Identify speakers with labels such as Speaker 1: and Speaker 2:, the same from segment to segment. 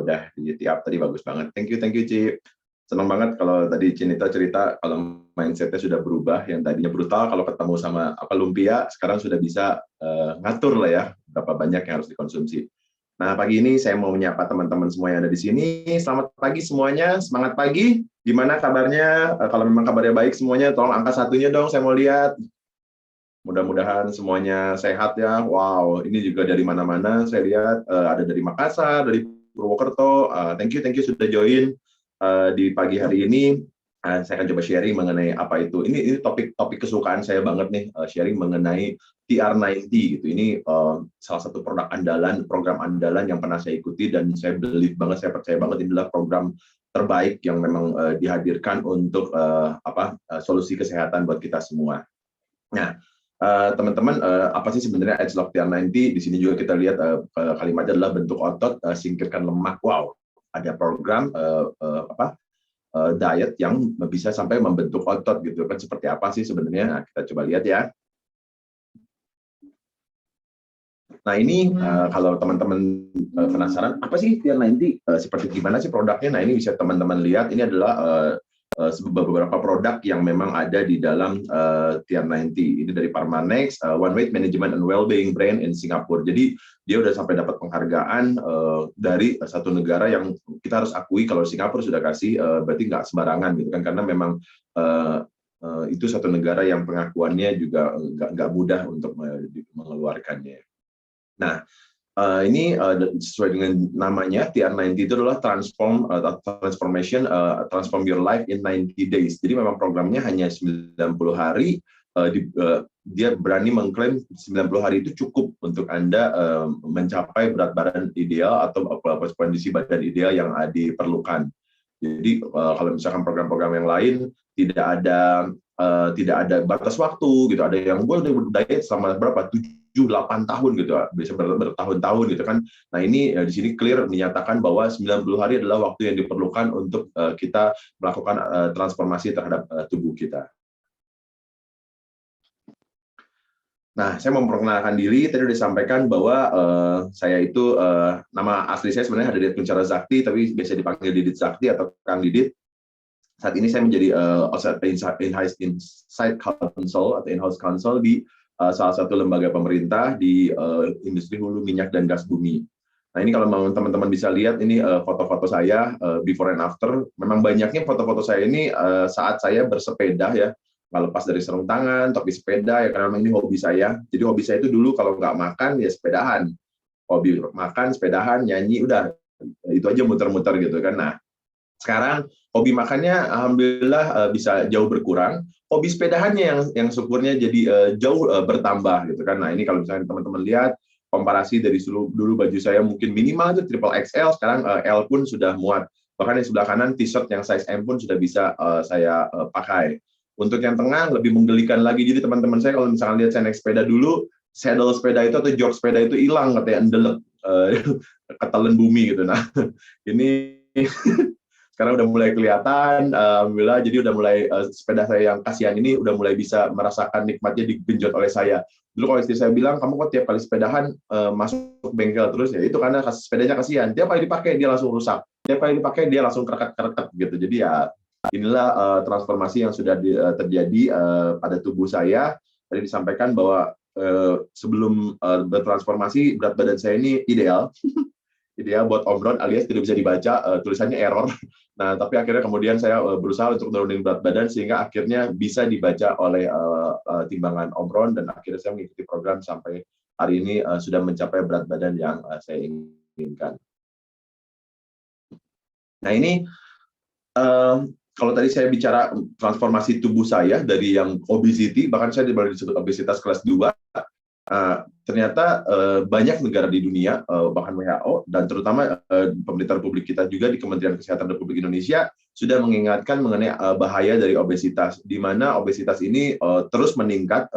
Speaker 1: udah di tiap tadi bagus banget. Thank you Ci. Senang banget kalau tadi Cinita cerita kalau mindsetnya sudah berubah, yang tadinya brutal kalau ketemu sama lumpia, sekarang sudah bisa ngatur lah ya berapa banyak yang harus dikonsumsi. Nah, pagi ini saya mau menyapa teman-teman semua yang ada di sini. Selamat pagi semuanya, semangat pagi. Gimana kabarnya? Kalau memang kabarnya baik semuanya, tolong angka satunya dong, saya mau lihat. Mudah-mudahan semuanya sehat ya. Wow, ini juga dari mana-mana saya lihat, ada dari Makassar, dari Purwokerto. Thank you sudah join di pagi hari ini. Saya akan coba sharing mengenai apa itu. Ini topik kesukaan saya banget nih, sharing mengenai TR90 gitu. Ini salah satu produk andalan, program andalan yang pernah saya ikuti dan saya believe banget, saya percaya banget ini adalah program terbaik yang memang dihadirkan untuk solusi kesehatan buat kita semua. Nah, teman-teman, apa sih sebenarnya Edgelog TR90? Di sini juga kita lihat kalimatnya adalah bentuk otot, singkirkan lemak. Wow, ada program diet yang bisa sampai membentuk otot gitu kan, seperti apa sih sebenarnya? Nah, kita coba lihat ya. Nah ini kalau teman-teman penasaran apa sih TR90, seperti gimana sih produknya? Nah ini bisa teman-teman lihat, ini adalah beberapa produk yang memang ada di dalam TR90. Ini dari Parmanex, One Weight Management and Wellbeing brand in Singapore. Jadi dia udah sampai dapat penghargaan dari satu negara yang kita harus akui kalau Singapura sudah kasih, berarti nggak sembarangan gitu kan, karena memang itu satu negara yang pengakuannya juga nggak mudah untuk mengeluarkannya. Nah, ini sesuai dengan namanya, TR90 itu adalah transformation, transform your life in 90 days. Jadi memang programnya hanya 90 hari, dia berani mengklaim 90 hari itu cukup untuk Anda mencapai berat badan ideal atau kondisi badan ideal yang diperlukan. Jadi kalau misalkan program-program yang lain tidak ada batas waktu gitu, ada yang gue udah diet selama berapa 7-8 tahun gitu, bisa bertahun-tahun gitu kan. Nah ini di sini clear menyatakan bahwa 90 hari adalah waktu yang diperlukan untuk kita melakukan transformasi terhadap tubuh kita. Nah, saya memperkenalkan diri, tadi sudah disampaikan bahwa saya itu, nama asli saya sebenarnya Hadidit Kunchara Zakti, tapi biasa dipanggil Didit Zakti atau Kang Didit. Saat ini saya menjadi Inside Counsel atau In-house Counsel di salah satu lembaga pemerintah di industri hulu minyak dan gas bumi. Nah ini kalau teman-teman bisa lihat, ini foto-foto saya before and after. Memang banyaknya foto-foto saya ini saat saya bersepeda ya, nggak lepas dari sarung tangan, topi sepeda ya, karena memang ini hobi saya. Jadi hobi saya itu dulu kalau nggak makan ya sepedahan. Hobi makan, sepedahan, nyanyi, udah itu aja muter-muter gitu kan. Nah sekarang hobi makannya alhamdulillah bisa jauh berkurang. Hobi sepedahannya yang syukurnya jadi jauh bertambah gitu kan. Nah ini kalau misalnya teman-teman lihat komparasi dari dulu baju saya mungkin minimal itu triple XL, sekarang L pun sudah muat. Bahkan di sebelah kanan t-shirt yang size M pun sudah bisa saya pakai. Untuk yang tengah lebih menggelikan lagi. Jadi teman-teman saya kalau misalnya lihat saya naik sepeda dulu, saddle sepeda itu atau jok sepeda itu hilang katanya, endelep, ketelan bumi gitu. Nah ini sekarang udah mulai kelihatan, alhamdulillah. Jadi udah mulai sepeda saya yang kasihan ini udah mulai bisa merasakan nikmatnya digenjot oleh saya. Dulu kalau istri saya bilang, kamu kok tiap kali sepedahan masuk bengkel terus, ya itu karena sepedanya kasihan. Tiap kali dipakai dia langsung rusak, tiap kali dipakai dia langsung kereket gitu. Jadi ya inilah transformasi yang sudah terjadi pada tubuh saya. Tadi disampaikan bahwa sebelum bertransformasi berat badan saya ini ideal. Ideal buat Omron alias tidak bisa dibaca, tulisannya error. Nah, tapi akhirnya kemudian saya berusaha untuk nurunin berat badan sehingga akhirnya bisa dibaca oleh timbangan Omron, dan akhirnya saya mengikuti program sampai hari ini sudah mencapai berat badan yang saya inginkan. Nah, ini kalau tadi saya bicara transformasi tubuh saya dari yang obesity, bahkan saya disebut obesitas kelas 2, ternyata banyak negara di dunia, bahkan WHO, dan terutama pemerintah Republik kita juga di Kementerian Kesehatan Republik Indonesia sudah mengingatkan mengenai bahaya dari obesitas, di mana obesitas ini terus meningkat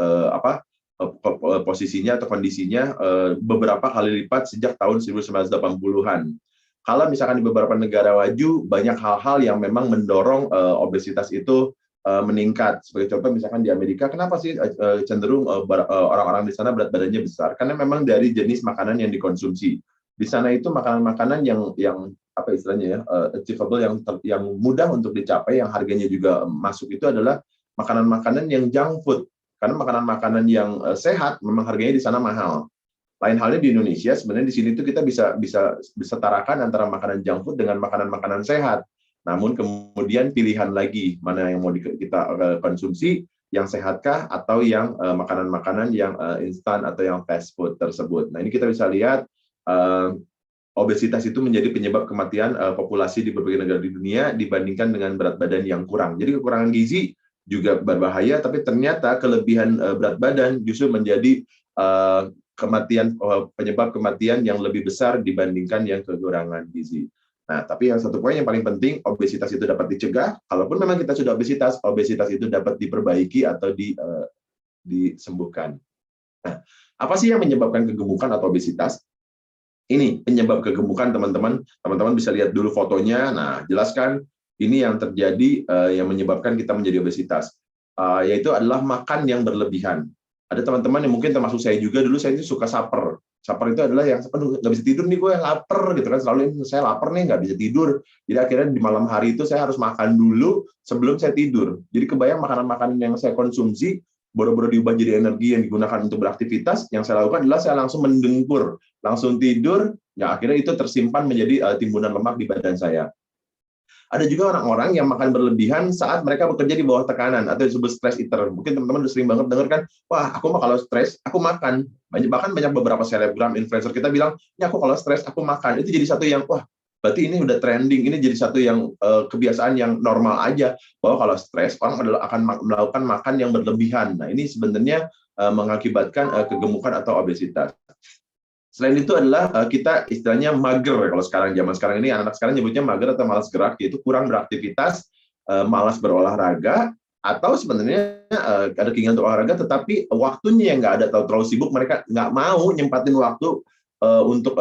Speaker 1: posisinya atau kondisinya beberapa kali lipat sejak tahun 1980-an. Kalau misalkan di beberapa negara maju, banyak hal-hal yang memang mendorong obesitas itu meningkat. Sebagai contoh misalkan di Amerika, kenapa sih cenderung orang-orang di sana berat badannya besar? Karena memang dari jenis makanan yang dikonsumsi. Di sana itu makanan-makanan yang apa istilahnya ya, achievable, yang mudah untuk dicapai, yang harganya juga masuk, itu adalah makanan-makanan yang junk food. Karena makanan-makanan yang sehat memang harganya di sana mahal. Lain halnya di Indonesia, sebenarnya di sini tuh kita bisa tarakan antara makanan junk food dengan makanan-makanan sehat. Namun kemudian pilihan lagi mana yang mau kita konsumsi, yang sehatkah atau yang makanan-makanan yang instan atau yang fast food tersebut. Nah, ini kita bisa lihat obesitas itu menjadi penyebab kematian populasi di berbagai negara di dunia dibandingkan dengan berat badan yang kurang. Jadi kekurangan gizi juga berbahaya, tapi ternyata kelebihan berat badan justru menjadi penyebab kematian yang lebih besar dibandingkan yang kekurangan gizi. Nah, tapi yang satu poin yang paling penting, obesitas itu dapat dicegah. Kalaupun memang kita sudah obesitas itu dapat diperbaiki atau disembuhkan. Nah, apa sih yang menyebabkan kegemukan atau obesitas? Ini penyebab kegemukan, teman-teman. Teman-teman bisa lihat dulu fotonya. Nah, jelaskan ini yang terjadi yang menyebabkan kita menjadi obesitas, yaitu adalah makan yang berlebihan. Ada teman-teman yang mungkin termasuk saya juga, dulu saya itu suka saper. Saper itu adalah yang, aduh, nggak bisa tidur nih gue, lapar gitu kan, selalu saya lapar nih, nggak bisa tidur. Jadi akhirnya di malam hari itu saya harus makan dulu sebelum saya tidur. Jadi kebayang makanan-makanan yang saya konsumsi boro-boro diubah jadi energi yang digunakan untuk beraktivitas. Yang saya lakukan adalah saya langsung mendengkur, langsung tidur. Ya akhirnya itu tersimpan menjadi timbunan lemak di badan saya. Ada juga orang-orang yang makan berlebihan saat mereka bekerja di bawah tekanan atau disebut stress eater. Mungkin teman-teman udah sering banget dengar kan, wah aku mah kalau stres aku makan. Bahkan banyak beberapa selebgram, influencer kita bilang, ya aku kalau stres aku makan. Itu jadi satu yang, wah berarti ini udah trending, ini jadi satu yang kebiasaan yang normal aja, bahwa kalau stres orang akan melakukan makan yang berlebihan. Nah ini sebenarnya mengakibatkan kegemukan atau obesitas. Selain itu adalah kita istilahnya mager. Kalau zaman sekarang ini anak-anak sekarang nyebutnya mager atau malas gerak, yaitu kurang beraktivitas, malas berolahraga, atau sebenarnya ada keinginan untuk olahraga tetapi waktunya yang nggak ada, atau terlalu sibuk, mereka nggak mau nyempatin waktu untuk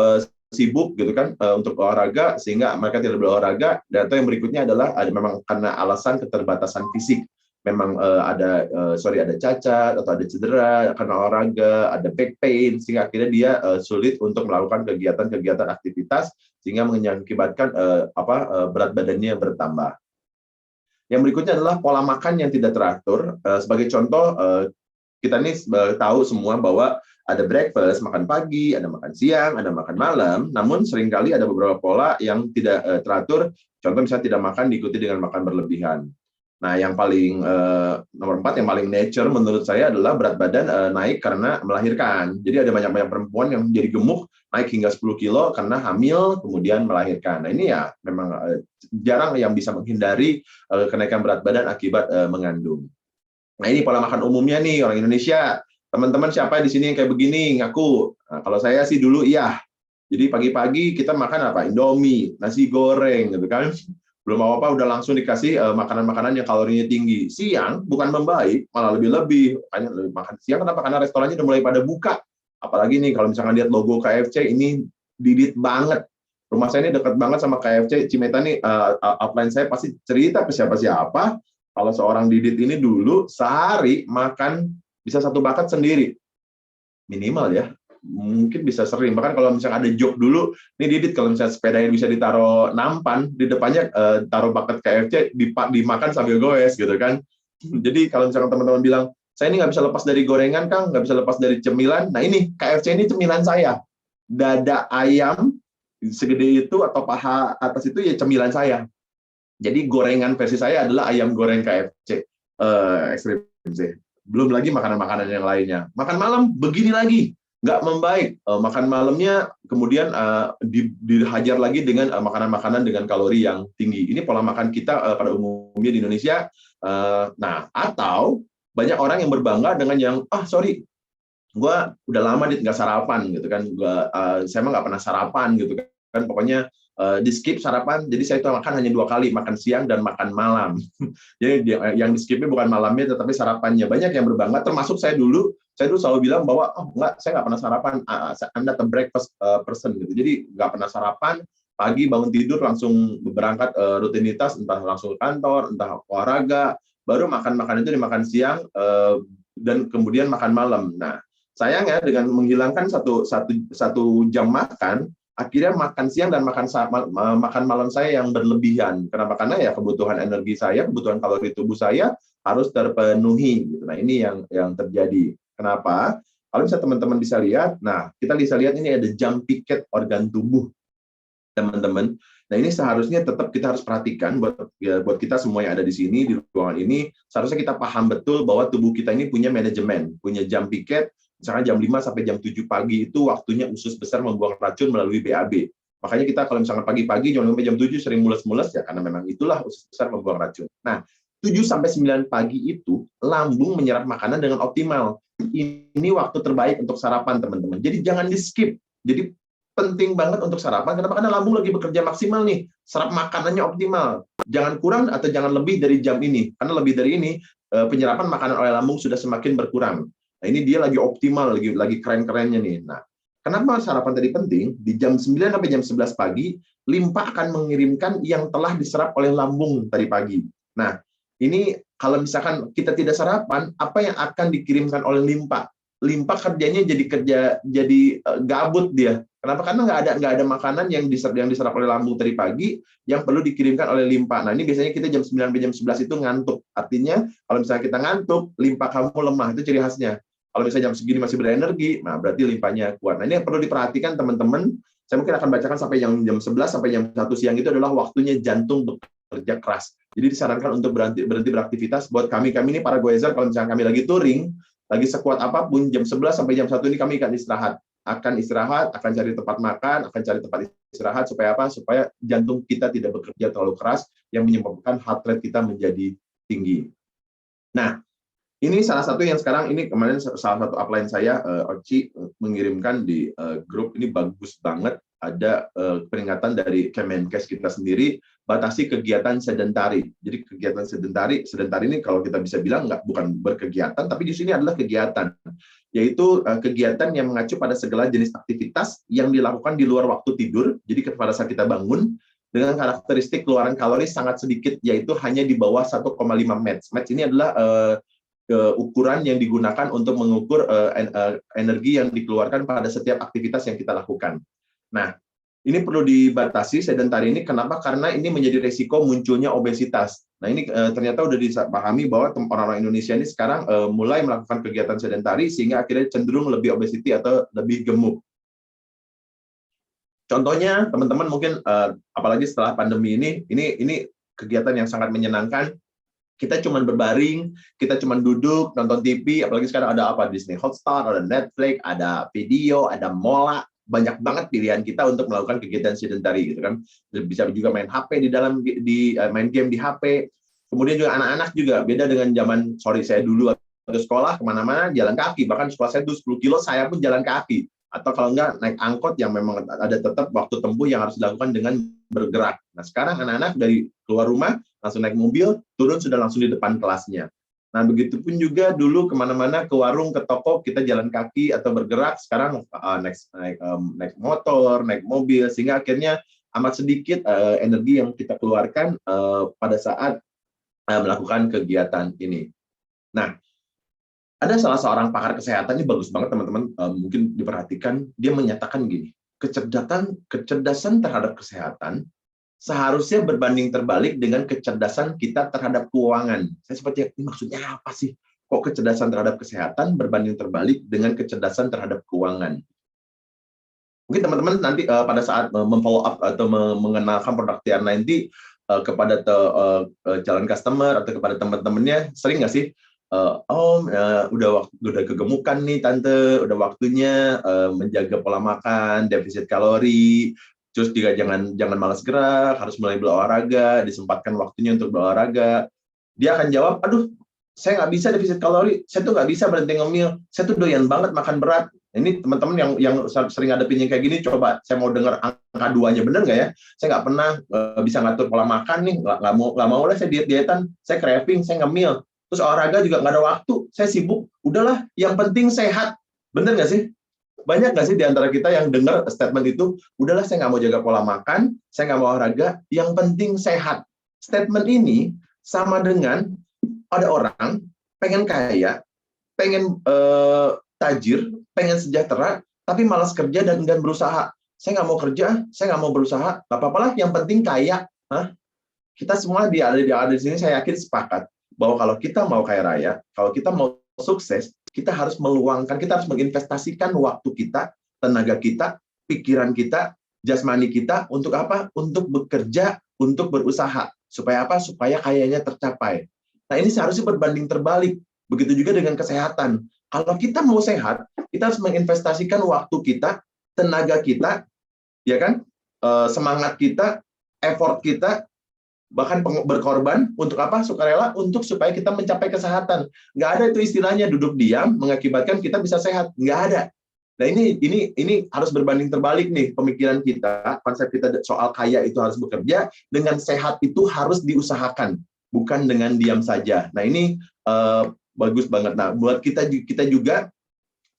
Speaker 1: sibuk gitu kan, untuk olahraga, sehingga mereka tidak berolahraga. Dan atau yang berikutnya adalah memang karena alasan keterbatasan fisik. Memang ada cacat atau ada cedera karena olahraga, ada back pain, sehingga akhirnya dia sulit untuk melakukan kegiatan-kegiatan aktivitas, sehingga mengakibatkan berat badannya bertambah. Yang berikutnya adalah pola makan yang tidak teratur. Sebagai contoh, kita ini tahu semua bahwa ada breakfast, makan pagi, ada makan siang, ada makan malam, namun seringkali ada beberapa pola yang tidak teratur. Contoh misalnya tidak makan diikuti dengan makan berlebihan. Nah, yang paling nomor 4, yang paling nature menurut saya adalah berat badan naik karena melahirkan. Jadi ada banyak-banyak perempuan yang jadi gemuk, naik hingga 10 kilo karena hamil, kemudian melahirkan. Nah, ini ya memang jarang yang bisa menghindari kenaikan berat badan akibat mengandung. Nah, ini pola makan umumnya nih orang Indonesia. Teman-teman siapa di sini yang kayak begini? Ngaku. Nah, kalau saya sih dulu iya. Jadi pagi-pagi kita makan apa? Indomie, nasi goreng gitu kan. Belum apa-apa udah langsung dikasih makanan-makanan yang kalorinya tinggi. Siang bukan membaik, malah lebih-lebih. Makanya lebih makan siang kenapa? Karena restorannya udah mulai pada buka. Apalagi nih kalau misalkan lihat logo KFC, ini didit banget. Rumah saya ini dekat banget sama KFC Cimeta nih, upline saya pasti cerita ke siapa-siapa. Kalau seorang Didit ini dulu sehari makan bisa 1 bucket sendiri. Minimal ya. Mungkin bisa sering. Bahkan kalau misalnya ada joke dulu, ini Didit kalau misalnya sepedanya bisa ditaruh nampan, di depannya taruh bucket KFC, dimakan sambil goes gitu kan. Jadi kalau misalnya teman-teman bilang, saya ini nggak bisa lepas dari gorengan, Kang, nggak bisa lepas dari cemilan. Nah ini, KFC ini cemilan saya. Dada ayam segede itu atau paha atas itu ya cemilan saya. Jadi gorengan versi saya adalah ayam goreng KFC. Ekstrim sih. Belum lagi makanan-makanan yang lainnya. Makan malam begini lagi, nggak membaik. Makan malamnya kemudian dihajar lagi dengan makanan-makanan dengan kalori yang tinggi. Ini pola makan kita pada umumnya di Indonesia. Nah, atau banyak orang yang berbangga dengan yang, sorry, gue udah lama nggak sarapan gitu kan. Saya mah nggak pernah sarapan gitu kan. Pokoknya di skip sarapan, jadi saya itu makan hanya 2 kali, makan siang dan makan malam. Jadi yang di skipnya bukan malamnya, tetapi sarapannya. Banyak yang berbangga, termasuk saya dulu selalu bilang bahwa, enggak, saya nggak pernah sarapan, Anda the breakfast person gitu. Jadi nggak pernah sarapan, pagi bangun tidur langsung berangkat rutinitas, entah langsung ke kantor, entah olahraga, baru makan itu dimakan siang, dan kemudian makan malam. Nah, sayangnya dengan menghilangkan satu jam makan, akhirnya makan siang dan makan malam saya yang berlebihan. Kenapa? Karena ya kebutuhan energi saya, kebutuhan kalori tubuh saya harus terpenuhi. Gitu. Nah ini yang terjadi. Kenapa? Kalau misalnya teman-teman bisa lihat, nah kita bisa lihat ini ada jam piket organ tubuh, teman-teman. Nah ini seharusnya tetap kita harus perhatikan buat kita semua yang ada di sini, di ruangan ini, seharusnya kita paham betul bahwa tubuh kita ini punya manajemen, punya jam piket, misalnya jam 5 sampai jam 7 pagi itu waktunya usus besar membuang racun melalui BAB. Makanya kita kalau misalnya pagi-pagi jam 5 jam 7 sering mules-mules ya karena memang itulah usus besar membuang racun. Nah, 7 sampai 9 pagi itu lambung menyerap makanan dengan optimal. Ini waktu terbaik untuk sarapan, teman-teman. Jadi jangan di-skip. Jadi penting banget untuk sarapan. Kenapa? Karena lambung lagi bekerja maksimal nih. Serap makanannya optimal. Jangan kurang atau jangan lebih dari jam ini. Karena lebih dari ini, penyerapan makanan oleh lambung sudah semakin berkurang. Nah, ini dia lagi optimal, lagi keren-kerennya nih. Nah, kenapa sarapan tadi penting? Di jam 9 sampai jam 11 pagi, limpa akan mengirimkan yang telah diserap oleh lambung tadi pagi. Nah, ini kalau misalkan kita tidak sarapan, apa yang akan dikirimkan oleh limpa? Limpa kerjanya jadi gabut dia. Kenapa? Karena nggak ada makanan yang diserap oleh lambung tadi pagi yang perlu dikirimkan oleh limpa. Nah, ini biasanya kita jam 9 sampai jam 11 itu ngantuk. Artinya, kalau misalnya kita ngantuk, limpa kamu lemah. Itu ciri khasnya. Kalau misalnya jam segini masih berenergi, nah berarti limpanya kuat. Nah, ini yang perlu diperhatikan, teman-teman. Saya mungkin akan bacakan sampai jam 11 sampai jam 1 siang itu adalah waktunya jantung bekerja keras. Jadi disarankan untuk berhenti beraktivitas. Buat kami ini para goezer, kalau misalnya kami lagi touring, lagi sekuat apapun, jam 11 sampai jam 1 ini kami akan istirahat. Akan cari tempat makan, akan cari tempat istirahat, supaya apa? Supaya jantung kita tidak bekerja terlalu keras, yang menyebabkan heart rate kita menjadi tinggi. Nah, ini salah satu yang sekarang, ini kemarin salah satu upline saya, Oci, mengirimkan di grup, ini bagus banget, ada peringatan dari Kemenkes kita sendiri, batasi kegiatan sedentari. Jadi kegiatan sedentari ini kalau kita bisa bilang bukan berkegiatan, tapi di sini adalah kegiatan, yaitu kegiatan yang mengacu pada segala jenis aktivitas yang dilakukan di luar waktu tidur. Jadi pada saat kita bangun, dengan karakteristik keluaran kalori sangat sedikit, yaitu hanya di bawah 1,5 METS. METS ini adalah ukuran yang digunakan untuk mengukur energi yang dikeluarkan pada setiap aktivitas yang kita lakukan. Nah, ini perlu dibatasi sedentari ini. Kenapa? Karena ini menjadi resiko munculnya obesitas. Nah, ini ternyata sudah dipahami bahwa orang-orang Indonesia ini sekarang mulai melakukan kegiatan sedentari sehingga akhirnya cenderung lebih obesiti atau lebih gemuk. Contohnya, teman-teman mungkin apalagi setelah pandemi ini kegiatan yang sangat menyenangkan. Kita cuma berbaring, kita cuma duduk, nonton TV, apalagi sekarang ada apa? Disney Hotstar, ada Netflix, ada video, ada Mola, banyak banget pilihan kita untuk melakukan kegiatan sedentari gitu kan. Bisa juga main HP main game di HP. Kemudian juga anak-anak juga beda dengan zaman saya dulu waktu sekolah kemana-mana jalan kaki, bahkan sekolah saya itu 10 kilo saya pun jalan kaki. Atau kalau enggak naik angkot yang memang ada tetap waktu tempuh yang harus dilakukan dengan bergerak. Nah, sekarang anak-anak dari keluar rumah langsung naik mobil, turun sudah langsung di depan kelasnya. Nah, begitupun juga dulu kemana-mana, ke warung, ke toko, kita jalan kaki atau bergerak, sekarang naik motor, naik mobil, sehingga akhirnya amat sedikit energi yang kita keluarkan pada saat melakukan kegiatan ini. Nah, ada salah seorang pakar kesehatan, ini bagus banget teman-teman, mungkin diperhatikan, dia menyatakan gini, kecerdasan terhadap kesehatan seharusnya berbanding terbalik dengan kecerdasan kita terhadap keuangan. Saya seperti, ini maksudnya apa sih? Kok kecerdasan terhadap kesehatan berbanding terbalik dengan kecerdasan terhadap keuangan? Mungkin teman-teman nanti pada saat memfollow up atau mengenalkan produk TR90 kepada calon customer atau kepada teman-temannya, sering nggak sih? Udah kegemukan nih tante, udah waktunya menjaga pola makan, defisit kalori, terus juga jangan malas gerak, harus mulai berolahraga, disempatkan waktunya untuk berolahraga. Dia akan jawab, aduh, saya nggak bisa defisit kalori, saya tuh nggak bisa berhenti ngemil, saya tuh doyan banget makan berat. Ini teman-teman yang sering ngadepin yang kayak gini, coba saya mau dengar angka 2-nya, bener nggak ya? Saya nggak pernah bisa ngatur pola makan nih, nggak mau lah saya diet-dietan, saya craving, saya ngemil. Terus olahraga juga nggak ada waktu, saya sibuk. Udahlah, yang penting sehat. Bener nggak sih? Banyak nggak sih di antara kita yang dengar statement itu, udahlah saya nggak mau jaga pola makan, saya nggak mau olahraga, yang penting sehat. Statement ini sama dengan ada orang pengen kaya, pengen tajir, pengen sejahtera, tapi malas kerja dan enggan berusaha. saya nggak mau kerja, saya nggak mau berusaha, nggak apa-apa lah, yang penting kaya. Hah? Kita semua ada di sini, saya yakin sepakat bahwa kalau kita mau kaya raya, kalau kita mau sukses, kita harus meluangkan, kita harus menginvestasikan waktu kita, tenaga kita, pikiran kita, jasmani kita untuk apa? Untuk bekerja, untuk berusaha. Supaya apa? Supaya kayanya tercapai. Nah, ini seharusnya berbanding terbalik. Begitu juga dengan kesehatan. Kalau kita mau sehat, kita harus menginvestasikan waktu kita, tenaga kita, ya kan? Semangat kita, effort kita, bahkan berkorban untuk apa? Sukarela untuk supaya kita mencapai kesehatan. Nggak ada itu istilahnya duduk diam mengakibatkan kita bisa sehat. Nggak ada. Nah, ini harus berbanding terbalik nih pemikiran kita, konsep kita soal kaya itu harus bekerja, dengan sehat itu harus diusahakan, bukan dengan diam saja. Nah, ini bagus banget. Nah, buat kita juga,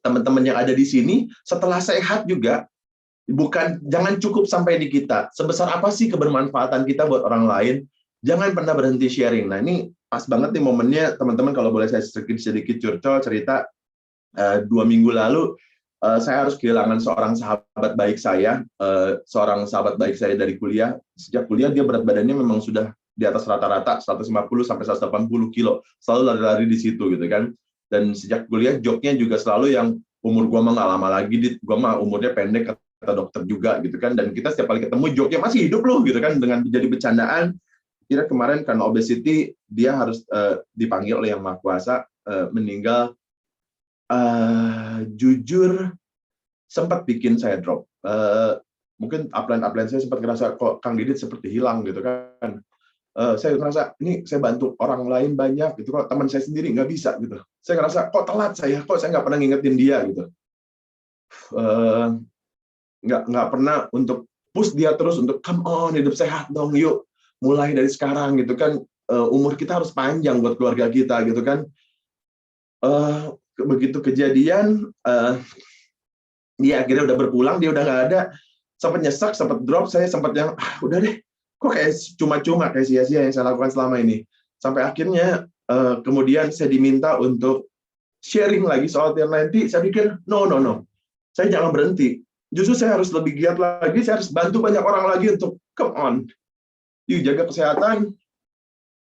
Speaker 1: teman-teman yang ada di sini, setelah sehat juga, jangan cukup sampai di kita. Sebesar apa sih kebermanfaatan kita buat orang lain? Jangan pernah berhenti sharing. Nah, ini pas banget nih momennya, teman-teman, kalau boleh saya sedikit curcol cerita. 2 minggu lalu, saya harus kehilangan seorang sahabat baik saya, dari kuliah. Sejak kuliah, dia berat badannya memang sudah di atas rata-rata 150 sampai 180 kilo, selalu lari-lari di situ gitu kan. Dan sejak kuliah, joknya juga selalu yang umur gua mah nggak lama lagi, gua mah umurnya pendek, kata dokter juga gitu kan. Dan kita setiap kali ketemu, joknya masih hidup loh gitu kan, dengan jadi bercandaan. Kira kemarin karena obesity, dia harus dipanggil oleh Yang Maha Kuasa, meninggal. Jujur sempat bikin saya drop. Mungkin upline saya sempat ngerasa kok Kang Didit seperti hilang gitu kan. Saya ngerasa ini saya bantu orang lain banyak gitu, kok teman saya sendiri nggak bisa gitu. Saya ngerasa kok telat saya, kok saya nggak pernah ngingetin dia gitu. Nggak pernah untuk push dia terus untuk come on, hidup sehat dong, yuk mulai dari sekarang gitu kan. Umur kita harus panjang buat keluarga kita gitu kan. Begitu kejadian, dia akhirnya udah berpulang, dia udah nggak ada, sempat nyesek, sempat drop, saya sempat yang udah deh, kok kayak cuma-cuma, kayak sia-sia yang saya lakukan selama ini. Sampai akhirnya kemudian saya diminta untuk sharing lagi soal TR90. Saya pikir no, saya jangan berhenti, justru saya harus lebih giat lagi, saya harus bantu banyak orang lagi untuk come on, yuk jaga kesehatan,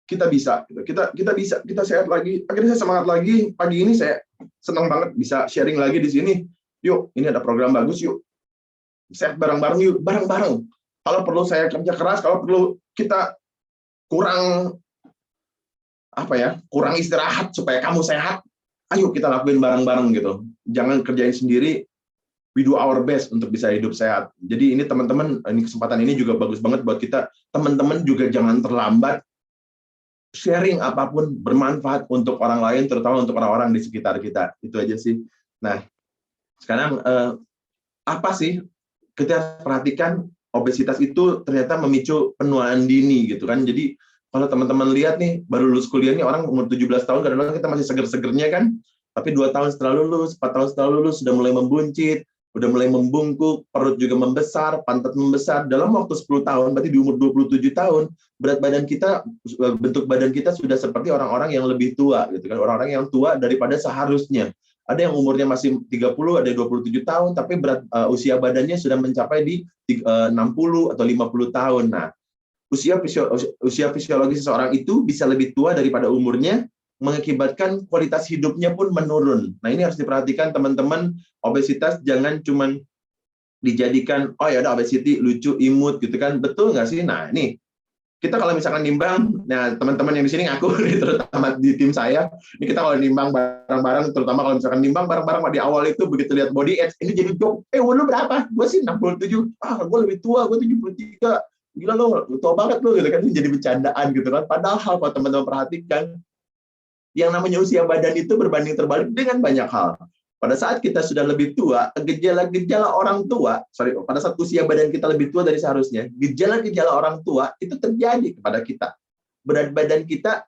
Speaker 1: kita bisa, kita sehat lagi. Akhirnya saya semangat lagi. Pagi ini saya senang banget bisa sharing lagi di sini. Yuk, ini ada program bagus, yuk sehat bareng-bareng, yuk bareng-bareng. Kalau perlu saya kerja keras, kalau perlu kita kurang istirahat supaya kamu sehat, ayo kita lakuin bareng-bareng gitu. Jangan kerjain sendiri. We do our best untuk bisa hidup sehat. Jadi ini teman-teman, ini kesempatan ini juga bagus banget buat kita. Teman-teman juga jangan terlambat sharing apapun bermanfaat untuk orang lain, terutama untuk orang-orang di sekitar kita. Itu aja sih. Nah, sekarang apa sih kita perhatikan, obesitas itu ternyata memicu penuaan dini gitu kan. Jadi kalau teman-teman lihat nih, baru lulus kuliah nih, orang umur 17 tahun, kadang-kadang kita masih seger-segernya kan, tapi 2 tahun setelah lulus, 4 tahun setelah lulus, sudah mulai membuncit, udah mulai membungkuk, perut juga membesar, pantat membesar. Dalam waktu 10 tahun, berarti di umur 27 tahun, berat badan kita, bentuk badan kita sudah seperti orang-orang yang lebih tua gitu kan, orang-orang yang tua daripada seharusnya. Ada yang umurnya masih 30, ada 27 tahun, tapi usia badannya sudah mencapai di 60 atau 50 tahun. Nah, usia fisiologis seseorang itu bisa lebih tua daripada umurnya, mengakibatkan kualitas hidupnya pun menurun. Nah, ini harus diperhatikan teman-teman. Obesitas jangan cuma dijadikan, oh ya udah obesity lucu, imut gitu kan. Betul nggak sih? Nah, ini kita kalau misalkan nimbang, nah teman-teman yang di sini ngaku, terutama di tim saya, ini kita kalau nimbang bareng-bareng, terutama kalau misalkan nimbang bareng-bareng di awal itu, begitu lihat body age, ini jadi joke, lu berapa? Gue sih 67, gue lebih tua, gue 73, gila lo, tua banget lo, gitu kan, ini jadi bercandaan gitu kan. Padahal kalau teman-teman perhatikan, yang namanya usia badan itu berbanding terbalik dengan banyak hal. Pada saat kita sudah lebih tua, gejala-gejala orang tua, pada saat usia badan kita lebih tua dari seharusnya, gejala-gejala orang tua itu terjadi kepada kita. Berat badan kita,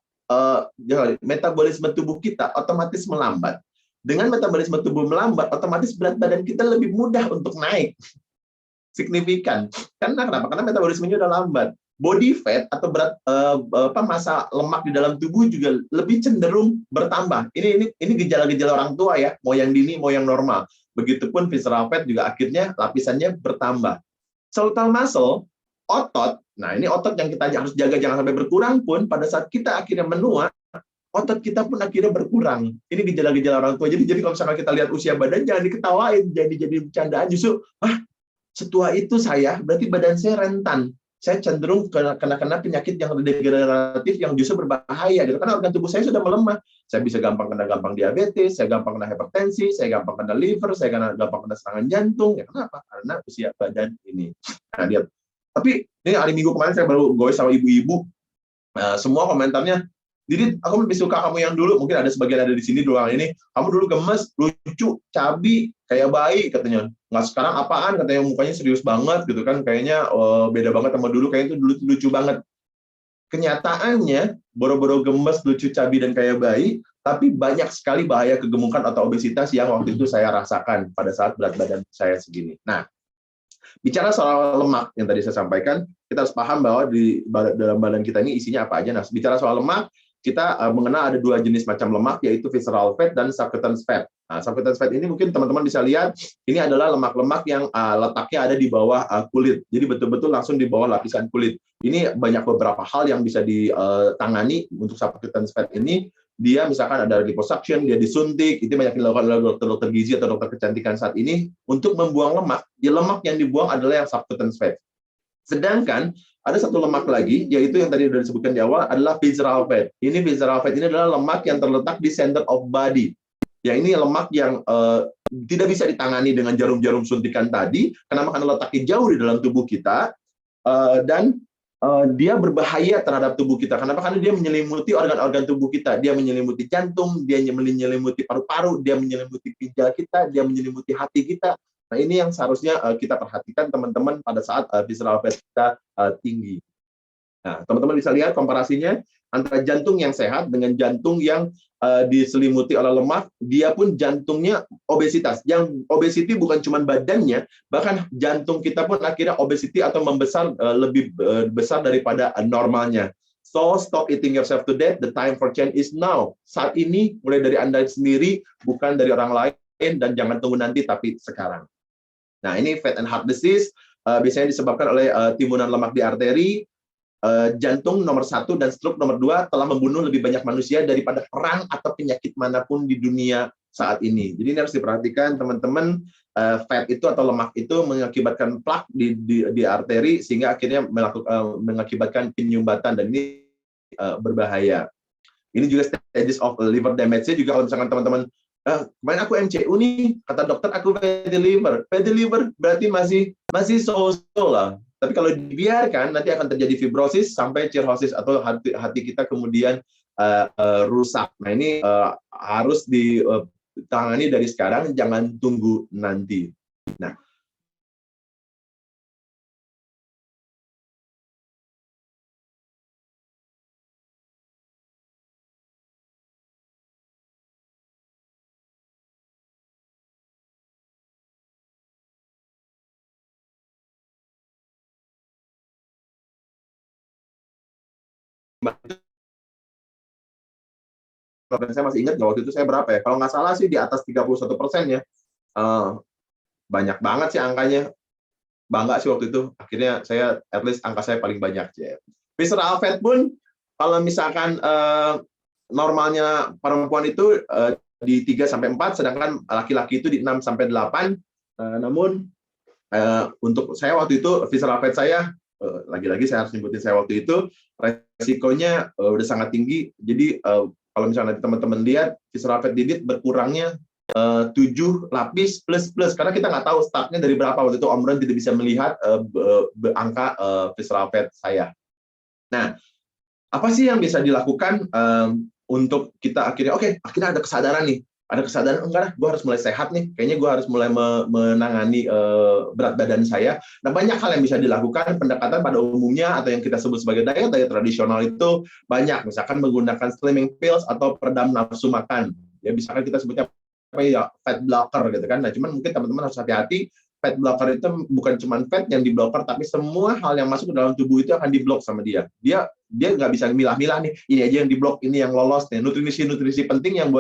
Speaker 1: metabolisme tubuh kita otomatis melambat. Dengan metabolisme tubuh melambat, otomatis berat badan kita lebih mudah untuk naik. Signifikan. Karena kenapa? Karena metabolismenya udah lambat. body fat atau massa lemak di dalam tubuh juga lebih cenderung bertambah. Ini gejala-gejala orang tua ya, mau yang dini mau yang normal. Begitupun visceral fat juga akhirnya lapisannya bertambah. Skeletal muscle, otot. Nah, ini otot yang kita harus jaga jangan sampai berkurang pun pada saat kita akhirnya menua, otot kita pun akhirnya berkurang. Ini gejala-gejala orang tua. Jadi kalau misalkan kita lihat usia badan jangan diketawain, jadi bercandaan, justru setua itu saya, berarti badan saya rentan. Saya cenderung kena penyakit yang degeneratif yang justru berbahaya gitu. Karena organ tubuh saya sudah melemah. Saya bisa gampang diabetes, saya gampang kena hipertensi, saya gampang kena liver, saya gampang kena serangan jantung. Ya kenapa? Karena usia badan ini. Nah, lihat. Tapi ini hari Minggu kemarin saya baru goes sama ibu-ibu. Semua komentarnya, Didit, aku lebih suka kamu yang dulu. Mungkin ada sebagian ada di sini doang ini. Kamu dulu gemes, lucu, cabi, kayak bayi katanya. Nggak sekarang apaan katanya, mukanya serius banget gitu kan. Kayaknya beda banget sama dulu. Kayaknya itu dulu lucu banget. Kenyataannya boro-boro gemes, lucu, cabi dan kayak bayi, tapi banyak sekali bahaya kegemukan atau obesitas yang waktu itu saya rasakan pada saat berat badan saya segini. Nah, bicara soal lemak yang tadi saya sampaikan, kita harus paham bahwa dalam badan kita ini isinya apa aja. Nah, bicara soal lemak, kita mengenal ada dua jenis macam lemak, yaitu visceral fat dan subcutaneous fat. Nah, subcutaneous fat ini mungkin teman-teman bisa lihat, ini adalah lemak-lemak yang letaknya ada di bawah kulit. Jadi betul-betul langsung di bawah lapisan kulit. Ini banyak beberapa hal yang bisa ditangani untuk subcutaneous fat ini. Dia misalkan ada liposuction, dia disuntik, itu banyak dilakukan oleh dokter-dokter gizi atau dokter kecantikan saat ini untuk membuang lemak. Lemak yang dibuang adalah yang subcutaneous fat. Sedangkan ada satu lemak lagi, yaitu yang tadi sudah disebutkan di awal, adalah visceral fat. Ini visceral fat ini adalah lemak yang terletak di center of body. Ya, ini lemak yang tidak bisa ditangani dengan jarum-jarum suntikan tadi, karena letaknya jauh di dalam tubuh kita, dan dia berbahaya terhadap tubuh kita. Kenapa? Karena dia menyelimuti organ-organ tubuh kita. Dia menyelimuti jantung, dia menyelimuti paru-paru, dia menyelimuti ginjal kita, dia menyelimuti hati kita. Nah, ini yang seharusnya kita perhatikan teman-teman pada saat visceral fat kita tinggi. Nah, teman-teman bisa lihat komparasinya antara jantung yang sehat dengan jantung yang diselimuti oleh lemak, dia pun jantungnya obesitas. Yang obesity bukan cuma badannya, bahkan jantung kita pun akhirnya obesity atau membesar lebih besar daripada normalnya. So, stop eating yourself to death. The time for change is now. Saat ini, mulai dari Anda sendiri, bukan dari orang lain, dan jangan tunggu nanti, tapi sekarang. Nah, ini fat and heart disease biasanya disebabkan oleh timbunan lemak di arteri. Jantung nomor 1 dan stroke nomor 2 telah membunuh lebih banyak manusia daripada perang atau penyakit manapun di dunia saat ini. Jadi ini harus diperhatikan teman-teman, fat itu atau lemak itu mengakibatkan plak di arteri sehingga akhirnya mengakibatkan penyumbatan, dan ini berbahaya. Ini juga stages of liver damage-nya juga. Kalau misalkan teman-teman, kemarin aku MCU nih, kata dokter aku fatty liver berarti masih so-so lah. Tapi kalau dibiarkan, nanti akan terjadi fibrosis sampai cirrhosis atau hati kita kemudian rusak. Nah, ini harus ditangani dari sekarang, jangan tunggu nanti. Nah, saya masih ingat waktu itu saya berapa ya? Kalau nggak salah sih di atas 31% ya. Banyak banget sih angkanya. Bangga sih waktu itu. Akhirnya saya at least angka saya paling banyak ya. Visceral fat pun kalau misalkan normalnya perempuan itu di 3-4, sedangkan laki-laki itu di 6-8. Namun untuk saya waktu itu visceral fat saya lagi-lagi saya harus nyebutin, saya waktu itu resikonya udah sangat tinggi. Jadi kalau misalnya teman-teman lihat visceral fat Didit berkurangnya 7 lapis plus karena kita nggak tahu startnya dari berapa. Waktu itu Om Ron tidak bisa melihat angka visceral fat saya. Nah, apa sih yang bisa dilakukan untuk kita akhirnya ada kesadaran nih, enggak, gue harus mulai sehat nih, kayaknya gue harus mulai menangani berat badan saya. Nah, banyak hal yang bisa dilakukan. Pendekatan pada umumnya atau yang kita sebut sebagai diet tradisional itu banyak, misalkan menggunakan slimming pills atau peredam nafsu makan. Ya, misalkan kita sebutnya apa ya, fat blocker gitu kan. Nah, cuman mungkin teman-teman harus hati-hati fat blocker itu bukan cuma fat yang diblokir, tapi semua hal yang masuk ke dalam tubuh itu akan diblok sama dia. Dia nggak bisa milah-milah nih, ini aja yang diblok, ini yang lolos nih. Nutrisi penting yang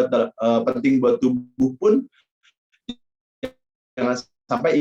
Speaker 1: penting buat tubuh pun jangan sampai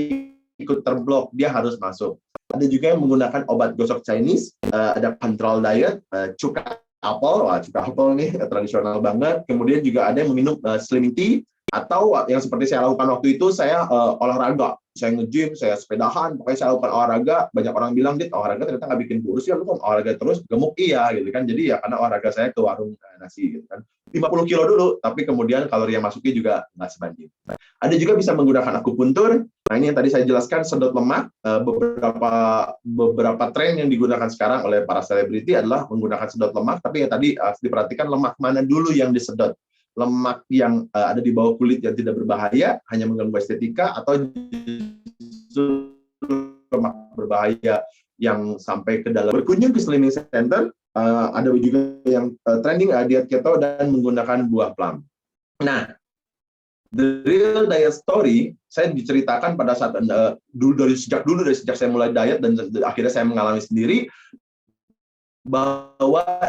Speaker 1: ikut terblok, dia harus masuk. Ada juga yang menggunakan obat gosok Chinese, ada control diet, cuka apel, cuka apel nih tradisional banget. Kemudian juga ada yang meminum slimming tea, atau yang seperti saya lakukan waktu itu, saya olahraga, saya nge-gym, saya sepedahan, pokoknya saya lakukan olahraga. Banyak orang bilang, Dit, olahraga ternyata nggak bikin kurus, ya lu kan olahraga terus, gemuk, iya gitu kan. Jadi ya karena olahraga saya ke warung nasi gitu kan. 50 kilo dulu, tapi kemudian kalori yang masuknya juga nggak sebanding. Ada juga bisa menggunakan akupuntur. Nah, ini yang tadi saya jelaskan, sedot lemak. Beberapa tren yang digunakan sekarang oleh para selebriti adalah menggunakan sedot lemak, tapi yang tadi harus diperhatikan lemak mana dulu yang disedot. Lemak yang ada di bawah kulit yang tidak berbahaya, hanya mengganggu estetika, atau lemak berbahaya yang sampai ke dalam. Berkunjung ke Slimming Center, ada juga yang trending diet keto dan menggunakan buah plum. Nah, the real diet story saya diceritakan pada saat dari sejak saya mulai diet dan akhirnya saya mengalami sendiri bahwa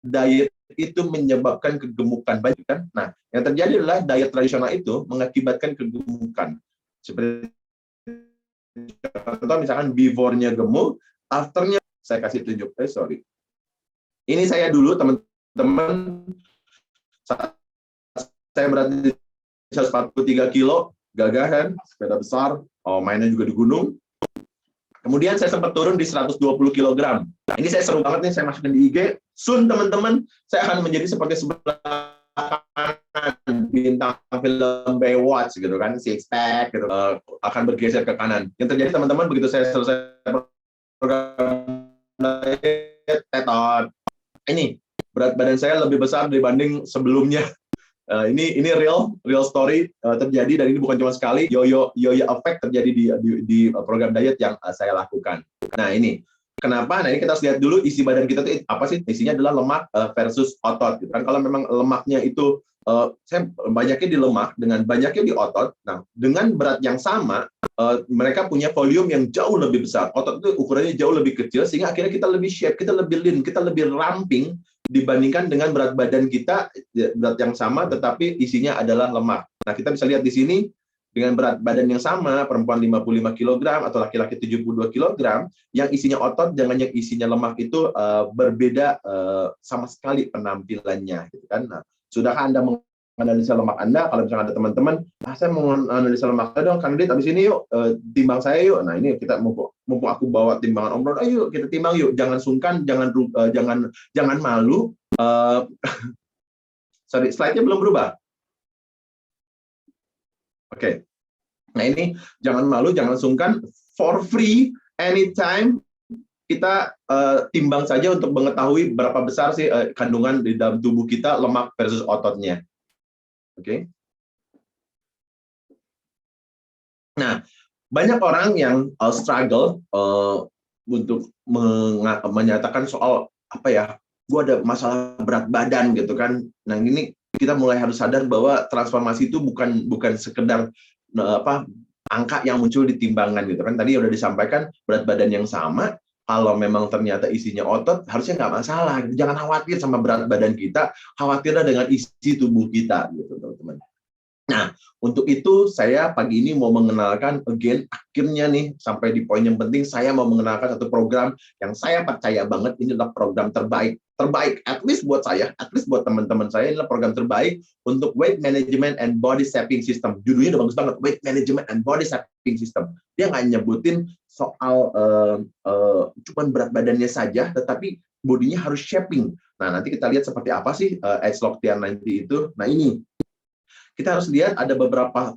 Speaker 1: diet itu menyebabkan kegemukan banyak kan. Nah, yang terjadi adalah diet tradisional itu mengakibatkan kegemukan. Seperti contoh misalkan before-nya gemuk, after-nya saya kasih tunjuk. Ini saya dulu teman-teman, saya berada di 143 kilo, gagah kan, sepeda besar, mainnya juga di gunung. Kemudian saya sempat turun di 120 kg. Nah, ini saya seru banget nih, saya masukin di IG. Soon teman-teman, saya akan menjadi seperti sebelah kanan bintang film Baywatch gitu kan, six pack gitu, akan bergeser ke kanan. Yang terjadi teman-teman, begitu saya selesai program tetot, ini berat badan saya lebih besar dibanding sebelumnya. Ini real story terjadi, dan ini bukan cuma sekali. Yo-yo effect terjadi di program diet yang saya lakukan. Nah, ini kenapa? Nah, ini kita harus lihat dulu isi badan kita itu apa sih? Isinya adalah lemak versus otot. Gitu kan? Kalau memang lemaknya itu saya banyaknya di lemak dengan banyaknya di otot. Nah, dengan berat yang sama, mereka punya volume yang jauh lebih besar. Otot itu ukurannya jauh lebih kecil, sehingga akhirnya kita lebih shape, kita lebih lean, kita lebih ramping dibandingkan dengan berat badan kita berat yang sama tetapi isinya adalah lemak. Nah, kita bisa lihat di sini dengan berat badan yang sama, perempuan 55 kg atau laki-laki 72 kg, yang isinya otot dengan yang isinya lemak itu berbeda sama sekali penampilannya, gitu kan. Nah, sudahkah Anda menganalisa lemak Anda? Kalau misalnya ada teman-teman, saya mau menganalisa lemak saya dong, Kang Dit, habis ini yuk timbang saya yuk. Nah, ini kita mumpung aku bawa timbangan Om Ron, ayo kita timbang yuk, jangan sungkan, jangan malu. Sorry, slide-nya belum berubah. Oke. Nah, ini jangan malu, jangan sungkan, for free, anytime, kita timbang saja untuk mengetahui berapa besar sih kandungan di dalam tubuh kita lemak versus ototnya. Oke. Nah, banyak orang yang struggle untuk menyatakan soal apa ya, gue ada masalah berat badan gitu kan. Nah, ini kita mulai harus sadar bahwa transformasi itu bukan sekedar angka yang muncul di timbangan gitu kan. Tadi udah disampaikan berat badan yang sama, kalau memang ternyata isinya otot, harusnya nggak masalah. Jangan khawatir sama berat badan kita, khawatirlah dengan isi tubuh kita, gitu teman-teman. Nah, untuk itu saya pagi ini mau mengenalkan akhirnya nih, sampai di poin yang penting, saya mau mengenalkan satu program yang saya percaya banget ini adalah program terbaik, at least buat saya, at least buat teman-teman saya, ini adalah program terbaik untuk weight management and body shaping system. Judulnya udah bagus banget, weight management and body shaping system. Dia nggak nyebutin soal cuman berat badannya saja, tetapi bodinya harus shaping. Nah, nanti kita lihat seperti apa sih Agelock TR90 itu. Nah, ini kita harus lihat ada beberapa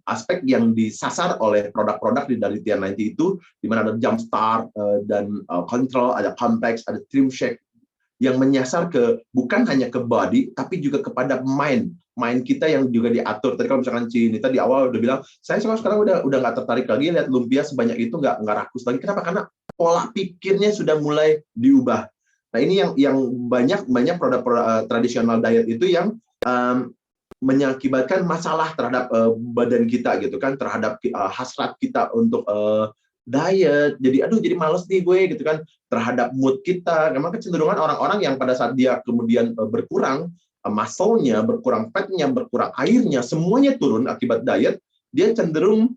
Speaker 1: aspek yang disasar oleh produk-produk dari TR90 itu, di mana ada jump start dan control, ada complex, ada trim shake, yang menyasar bukan hanya ke body, tapi juga kepada mind kita yang juga diatur. Tadi kalau misalkan Cinita di awal udah bilang, saya sekarang udah nggak tertarik lagi lihat lumpia sebanyak itu, nggak rakus lagi. Kenapa? Karena pola pikirnya sudah mulai diubah. Nah, ini yang banyak produk-produk tradisional diet itu yang mengakibatkan masalah terhadap badan kita gitu kan, terhadap hasrat kita untuk diet, jadi aduh jadi males nih gue gitu kan, terhadap mood kita. Memang kecenderungan orang-orang yang pada saat dia kemudian berkurang muscle-nya, berkurang fat-nya, berkurang airnya, semuanya turun akibat diet, dia cenderung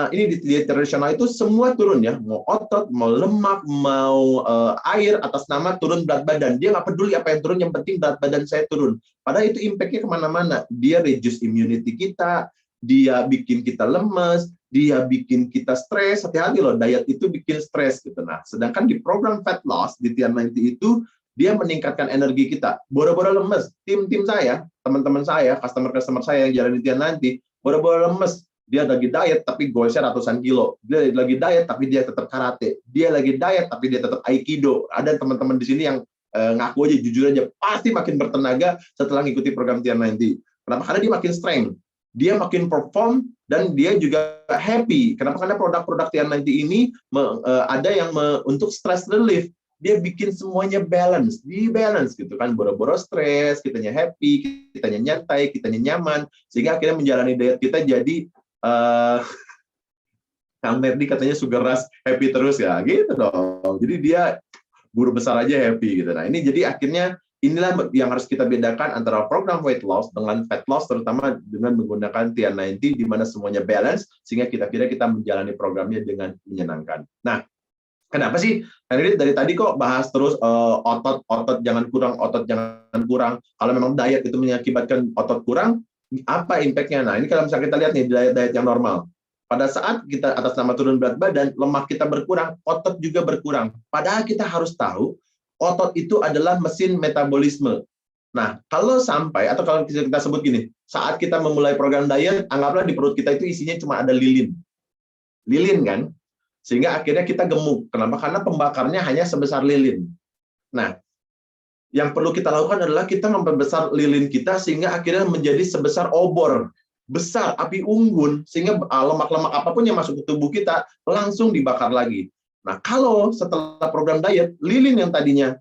Speaker 1: ini di diet tradisional itu semua turun ya, mau otot, mau lemak, mau air, atas nama turun berat badan. Dia nggak peduli apa yang turun, yang penting berat badan saya turun. Padahal itu impact-nya kemana-mana. Dia reduce immunity kita, dia bikin kita lemes, dia bikin kita stres. Hati-hati loh, diet itu bikin stres gitu. Nah, sedangkan di program fat loss di TN90 itu dia meningkatkan energi kita. Boro-boro lemes, tim-tim saya, teman-teman saya, customer-customer saya yang jalan di TN90, boro-boro lemes. Dia lagi diet tapi goesnya ratusan kilo. Dia lagi diet tapi dia tetap karate. Dia lagi diet tapi dia tetap aikido. Ada teman-teman di sini yang ngaku aja, jujur aja, pasti makin bertenaga setelah mengikuti program TN90. Kenapa? Karena dia makin strength, dia makin perform, dan dia juga happy. Kenapa? Karena produk-produk TN90 ini ada yang untuk stress relief. Dia bikin semuanya balance, di-balance gitu kan, boro-boro stres, kitanya happy, kitanya nyantai, kitanya nyaman, sehingga akhirnya menjalani diet kita jadi Kang Merdi katanya sugar rush happy terus ya, gitu dong. Jadi dia guru besar aja happy gitu. Nah ini jadi akhirnya inilah yang harus kita bedakan antara program weight loss dengan fat loss, terutama dengan menggunakan TN90 di mana semuanya balance sehingga kita menjalani programnya dengan menyenangkan. Nah, kenapa sih dari tadi kok bahas terus otot jangan kurang. Kalau memang diet itu mengakibatkan otot kurang, apa impact-nya? Nah, ini kalau misalnya kita lihat nih diet yang normal. Pada saat kita atas nama turun berat badan, lemak kita berkurang, otot juga berkurang. Padahal kita harus tahu, otot itu adalah mesin metabolisme. Nah, kalau sampai, atau kalau kita sebut gini, saat kita memulai program diet, anggaplah di perut kita itu isinya cuma ada lilin. Lilin kan? Sehingga akhirnya kita gemuk. Kenapa? Karena pembakarnya hanya sebesar lilin. Nah, yang perlu kita lakukan adalah kita memperbesar lilin kita sehingga akhirnya menjadi sebesar obor, besar, api unggun, sehingga lemak-lemak apapun yang masuk ke tubuh kita langsung dibakar lagi. Nah, kalau setelah program diet, lilin yang tadinya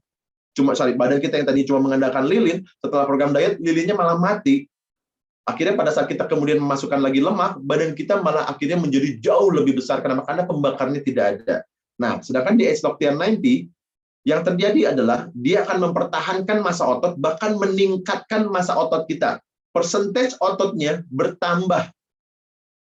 Speaker 1: badan kita yang tadinya cuma mengandalkan lilin, setelah program diet, lilinnya malah mati. Akhirnya pada saat kita kemudian memasukkan lagi lemak, badan kita malah akhirnya menjadi jauh lebih besar. Kenapa? Karena pembakarnya tidak ada. Nah, sedangkan di Agelock TN90, yang terjadi adalah dia akan mempertahankan massa otot, bahkan meningkatkan massa otot kita. Persentage ototnya bertambah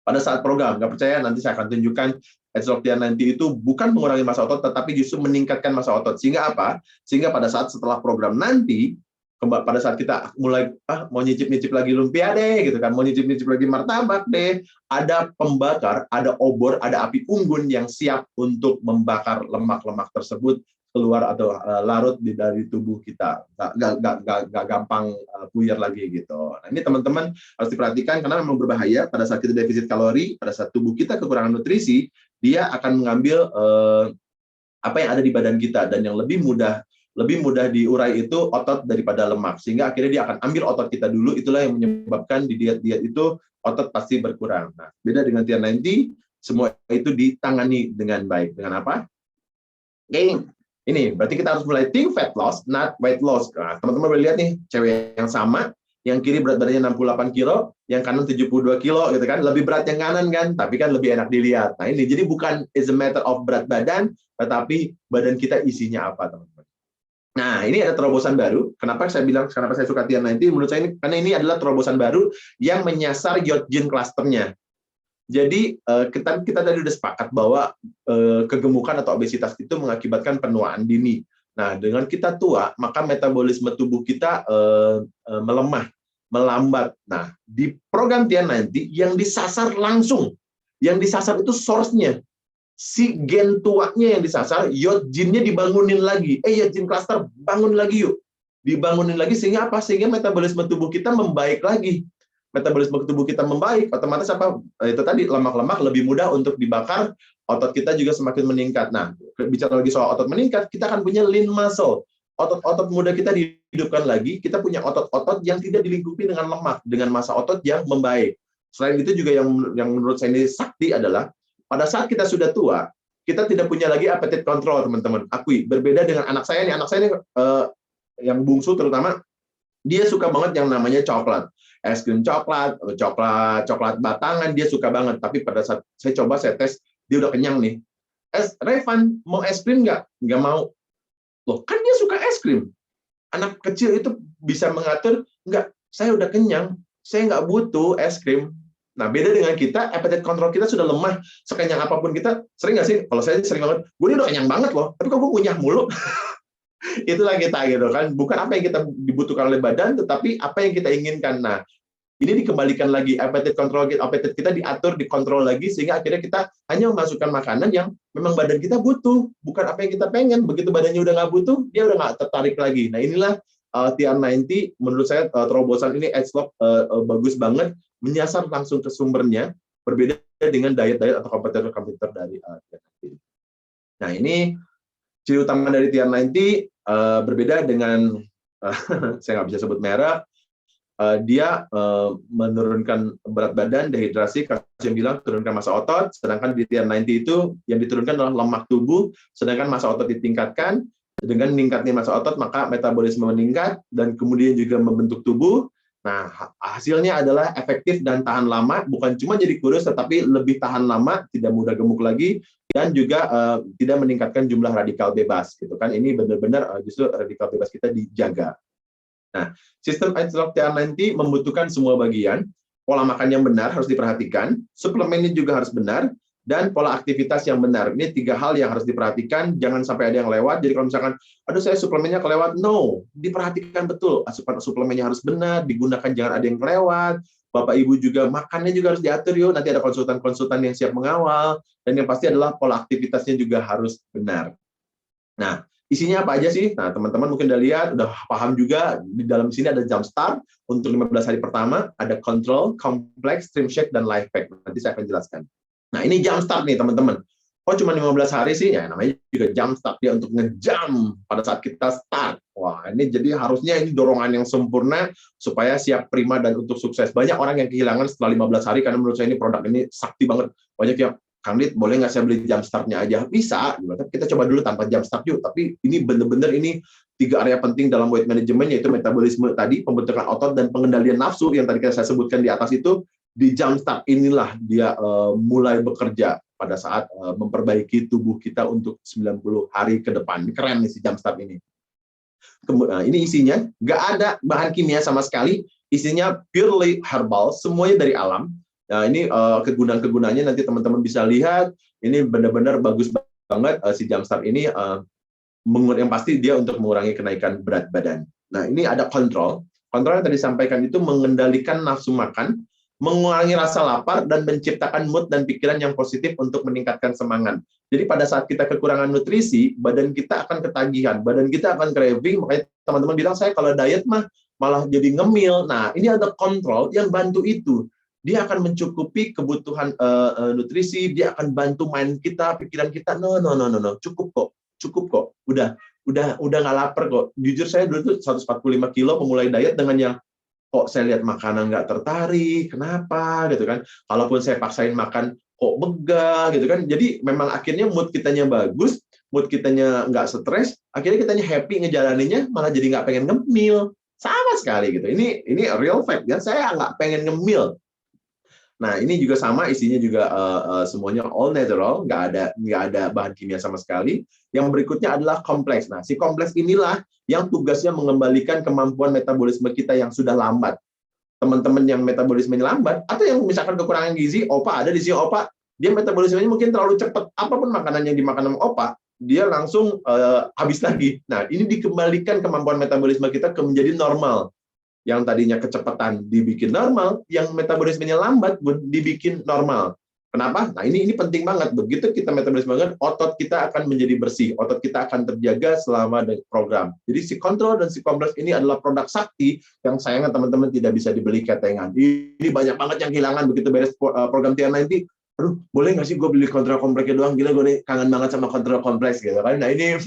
Speaker 1: pada saat program. Nggak percaya? Nanti saya akan tunjukkan Agelock TN90 itu bukan mengurangi massa otot, tetapi justru meningkatkan massa otot. Sehingga apa? Sehingga pada saat setelah program nanti, pada saat kita mulai mau nyicip-nyicip lagi lumpia deh, gitu kan, mau nyicip-nyicip lagi martabak deh, ada pembakar, ada obor, ada api unggun yang siap untuk membakar lemak-lemak tersebut keluar atau larut dari tubuh kita, nggak gampang buyar lagi gitu. Nah ini teman-teman harus diperhatikan karena memang berbahaya pada saat kita defisit kalori, pada saat tubuh kita kekurangan nutrisi, dia akan mengambil apa yang ada di badan kita, dan yang lebih mudah diurai itu otot daripada lemak, sehingga akhirnya dia akan ambil otot kita dulu. Itulah yang menyebabkan di diet-diet itu otot pasti berkurang. Nah, beda dengan TN90, semua itu ditangani dengan baik. Dengan apa? Oke. Ini berarti kita harus mulai think fat loss, not weight loss. Nah, teman-teman boleh lihat nih, cewek yang sama, yang kiri berat badannya 68 kilo, yang kanan 72 kilo, gitu kan. Lebih berat yang kanan kan, tapi kan lebih enak dilihat. Nah ini, jadi bukan is a matter of berat badan, tetapi badan kita isinya apa, teman-teman. Nah, ini ada terobosan baru. Kenapa saya suka TN90? Menurut saya ini, karena ini adalah terobosan baru yang menyasar yacht gene clusternya. Jadi kita tadi udah sepakat bahwa kegemukan atau obesitas itu mengakibatkan penuaan dini. Nah, dengan kita tua, maka metabolisme tubuh kita melemah, melambat. Nah, di program TN90 yang disasar langsung, yang disasar itu source-nya. Si gen tuanya yang disasar, yacht gene-nya dibangunin lagi. Yacht gene cluster, bangun lagi yuk. Dibangunin lagi sehingga apa? Sehingga metabolisme tubuh kita membaik lagi. Metabolisme tubuh kita membaik, otomatis apa? Itu tadi, lemak-lemak lebih mudah untuk dibakar, otot kita juga semakin meningkat. Nah, bicara lagi soal otot meningkat, kita akan punya lean muscle. Otot-otot muda kita dihidupkan lagi, kita punya otot-otot yang tidak dilingkupi dengan lemak, dengan massa otot yang membaik. Selain itu juga yang menurut saya ini sakti adalah, pada saat kita sudah tua, kita tidak punya lagi appetite control, teman-teman. Akui, berbeda dengan anak saya ini yang bungsu terutama, dia suka banget yang namanya coklat. es krim coklat batangan dia suka banget. Tapi pada saat saya tes, dia udah kenyang nih. Revan, mau es krim nggak? Nggak mau. Loh, kan dia suka es krim. Anak kecil itu bisa mengatur, nggak, saya udah kenyang, saya nggak butuh es krim. Nah, beda dengan kita, appetite control kita sudah lemah. Sekenyang apapun kita, sering nggak sih? Kalau saya sering banget, gue ini udah kenyang banget loh, tapi kok gue ngunyah mulu? Itulah kita gitu kan. Bukan apa yang kita dibutuhkan oleh badan, tetapi apa yang kita inginkan. Nah, ini dikembalikan lagi, appetite kita diatur, dikontrol lagi, sehingga akhirnya kita hanya memasukkan makanan yang memang badan kita butuh, bukan apa yang kita pengen. Begitu badannya udah nggak butuh, dia udah nggak tertarik lagi. Nah, inilah TR90, menurut saya terobosan ini Edgelock bagus banget, menyasar langsung ke sumbernya, berbeda dengan diet-diet atau kompetitor dari TR90. Nah, ini ciri utama dari TR90, berbeda dengan, saya nggak bisa sebut merek, dia menurunkan berat badan, dehidrasi, kalsium bilang turunkan massa otot, sedangkan di TR90 itu yang diturunkan adalah lemak tubuh, sedangkan massa otot ditingkatkan. Dengan meningkatnya massa otot, maka metabolisme meningkat, dan kemudian juga membentuk tubuh. Nah, hasilnya adalah efektif dan tahan lama, bukan cuma jadi kurus, tetapi lebih tahan lama, tidak mudah gemuk lagi, dan juga tidak meningkatkan jumlah radikal bebas. Gitu kan? Ini benar-benar justru radikal bebas kita dijaga. Nah, sistem Edgelock TR90 membutuhkan semua bagian. Pola makan yang benar harus diperhatikan, suplemennya juga harus benar, dan pola aktivitas yang benar. Ini 3 hal yang harus diperhatikan, jangan sampai ada yang lewat. Jadi kalau misalkan, aduh saya suplemennya kelewat, no, diperhatikan betul. Suplemennya harus benar, digunakan, jangan ada yang kelewat. Bapak Ibu juga makannya juga harus diatur yuk, nanti ada konsultan-konsultan yang siap mengawal, dan yang pasti adalah pola aktivitasnya juga harus benar. Nah, isinya apa aja sih? Nah, teman-teman mungkin udah lihat, udah paham juga, di dalam sini ada jump start untuk 15 hari pertama, ada control, complex, stream shake, dan life pack. Nanti saya akan jelaskan. Nah, ini jump start nih, teman-teman. Oh, cuma 15 hari sih? Ya, namanya juga jump start, ya, untuk ngejam pada saat kita start. Wah, ini jadi harusnya ini dorongan yang sempurna supaya siap prima dan untuk sukses. Banyak orang yang kehilangan setelah 15 hari, karena menurut saya ini produk ini sakti banget. Banyak yang, Kang Dit, boleh nggak saya beli jam startnya aja? Bisa, tapi kita coba dulu tanpa jam start yuk. Tapi ini benar-benar ini 3 area penting dalam weight management, yaitu metabolisme tadi, pembentukan otot, dan pengendalian nafsu yang tadi saya sebutkan di atas itu. Di jam start inilah dia mulai bekerja pada saat memperbaiki tubuh kita untuk 90 hari ke depan. Ini keren nih si jam start ini. Ini isinya, nggak ada bahan kimia sama sekali, isinya purely herbal, semuanya dari alam. Nah, ini kegunaan-kegunaannya nanti teman-teman bisa lihat. Ini benar-benar bagus banget si Jumpstart ini. Yang pasti dia untuk mengurangi kenaikan berat badan. Nah, ini ada kontrol. Kontrol yang tadi disampaikan itu mengendalikan nafsu makan, mengurangi rasa lapar, dan menciptakan mood dan pikiran yang positif untuk meningkatkan semangat. Jadi pada saat kita kekurangan nutrisi, badan kita akan ketagihan, badan kita akan craving. Makanya teman-teman bilang, saya kalau diet mah malah jadi ngemil. Nah, ini ada kontrol yang bantu itu. Dia akan mencukupi kebutuhan nutrisi, dia akan bantu mind kita, pikiran kita. No, cukup kok. Udah nggak lapar kok. Jujur saya dulu tuh 145 kilo memulai diet dengan yang kok saya lihat makanan nggak tertarik, kenapa gitu kan? Kalaupun saya paksain makan kok begah gitu kan. Jadi memang akhirnya mood kitanya bagus, mood kitanya nggak stres, akhirnya kitanya happy ngejalaninnya, malah jadi nggak pengen ngemil. Sama sekali gitu. Ini real fact ya, saya nggak pengen ngemil. Nah, ini juga sama, isinya juga semuanya all natural, nggak ada bahan kimia sama sekali. Yang berikutnya adalah kompleks. Nah, si kompleks inilah yang tugasnya mengembalikan kemampuan metabolisme kita yang sudah lambat. Teman-teman yang metabolismenya lambat, atau yang misalkan kekurangan gizi, Opa ada di sini, Opa, dia metabolismenya mungkin terlalu cepat. Apapun makanan yang dimakan sama Opa, dia langsung habis lagi. Nah, ini dikembalikan kemampuan metabolisme kita ke menjadi normal. Yang tadinya kecepatan dibikin normal, yang metabolismenya lambat dibikin normal. Kenapa? Nah, ini penting banget. Begitu kita metabolisme banget, otot kita akan menjadi bersih, otot kita akan terjaga selama program. Jadi si kontrol dan si kompleks ini adalah produk sakti yang sayangnya teman-teman tidak bisa dibeli ketengan. Ini banyak banget yang kehilangan begitu beres program TR90. Aduh, boleh nggak sih gue beli kontrol kompleksnya doang? Gila, gue nih kangen banget sama kontrol kompleks gitu kan. Nah, ini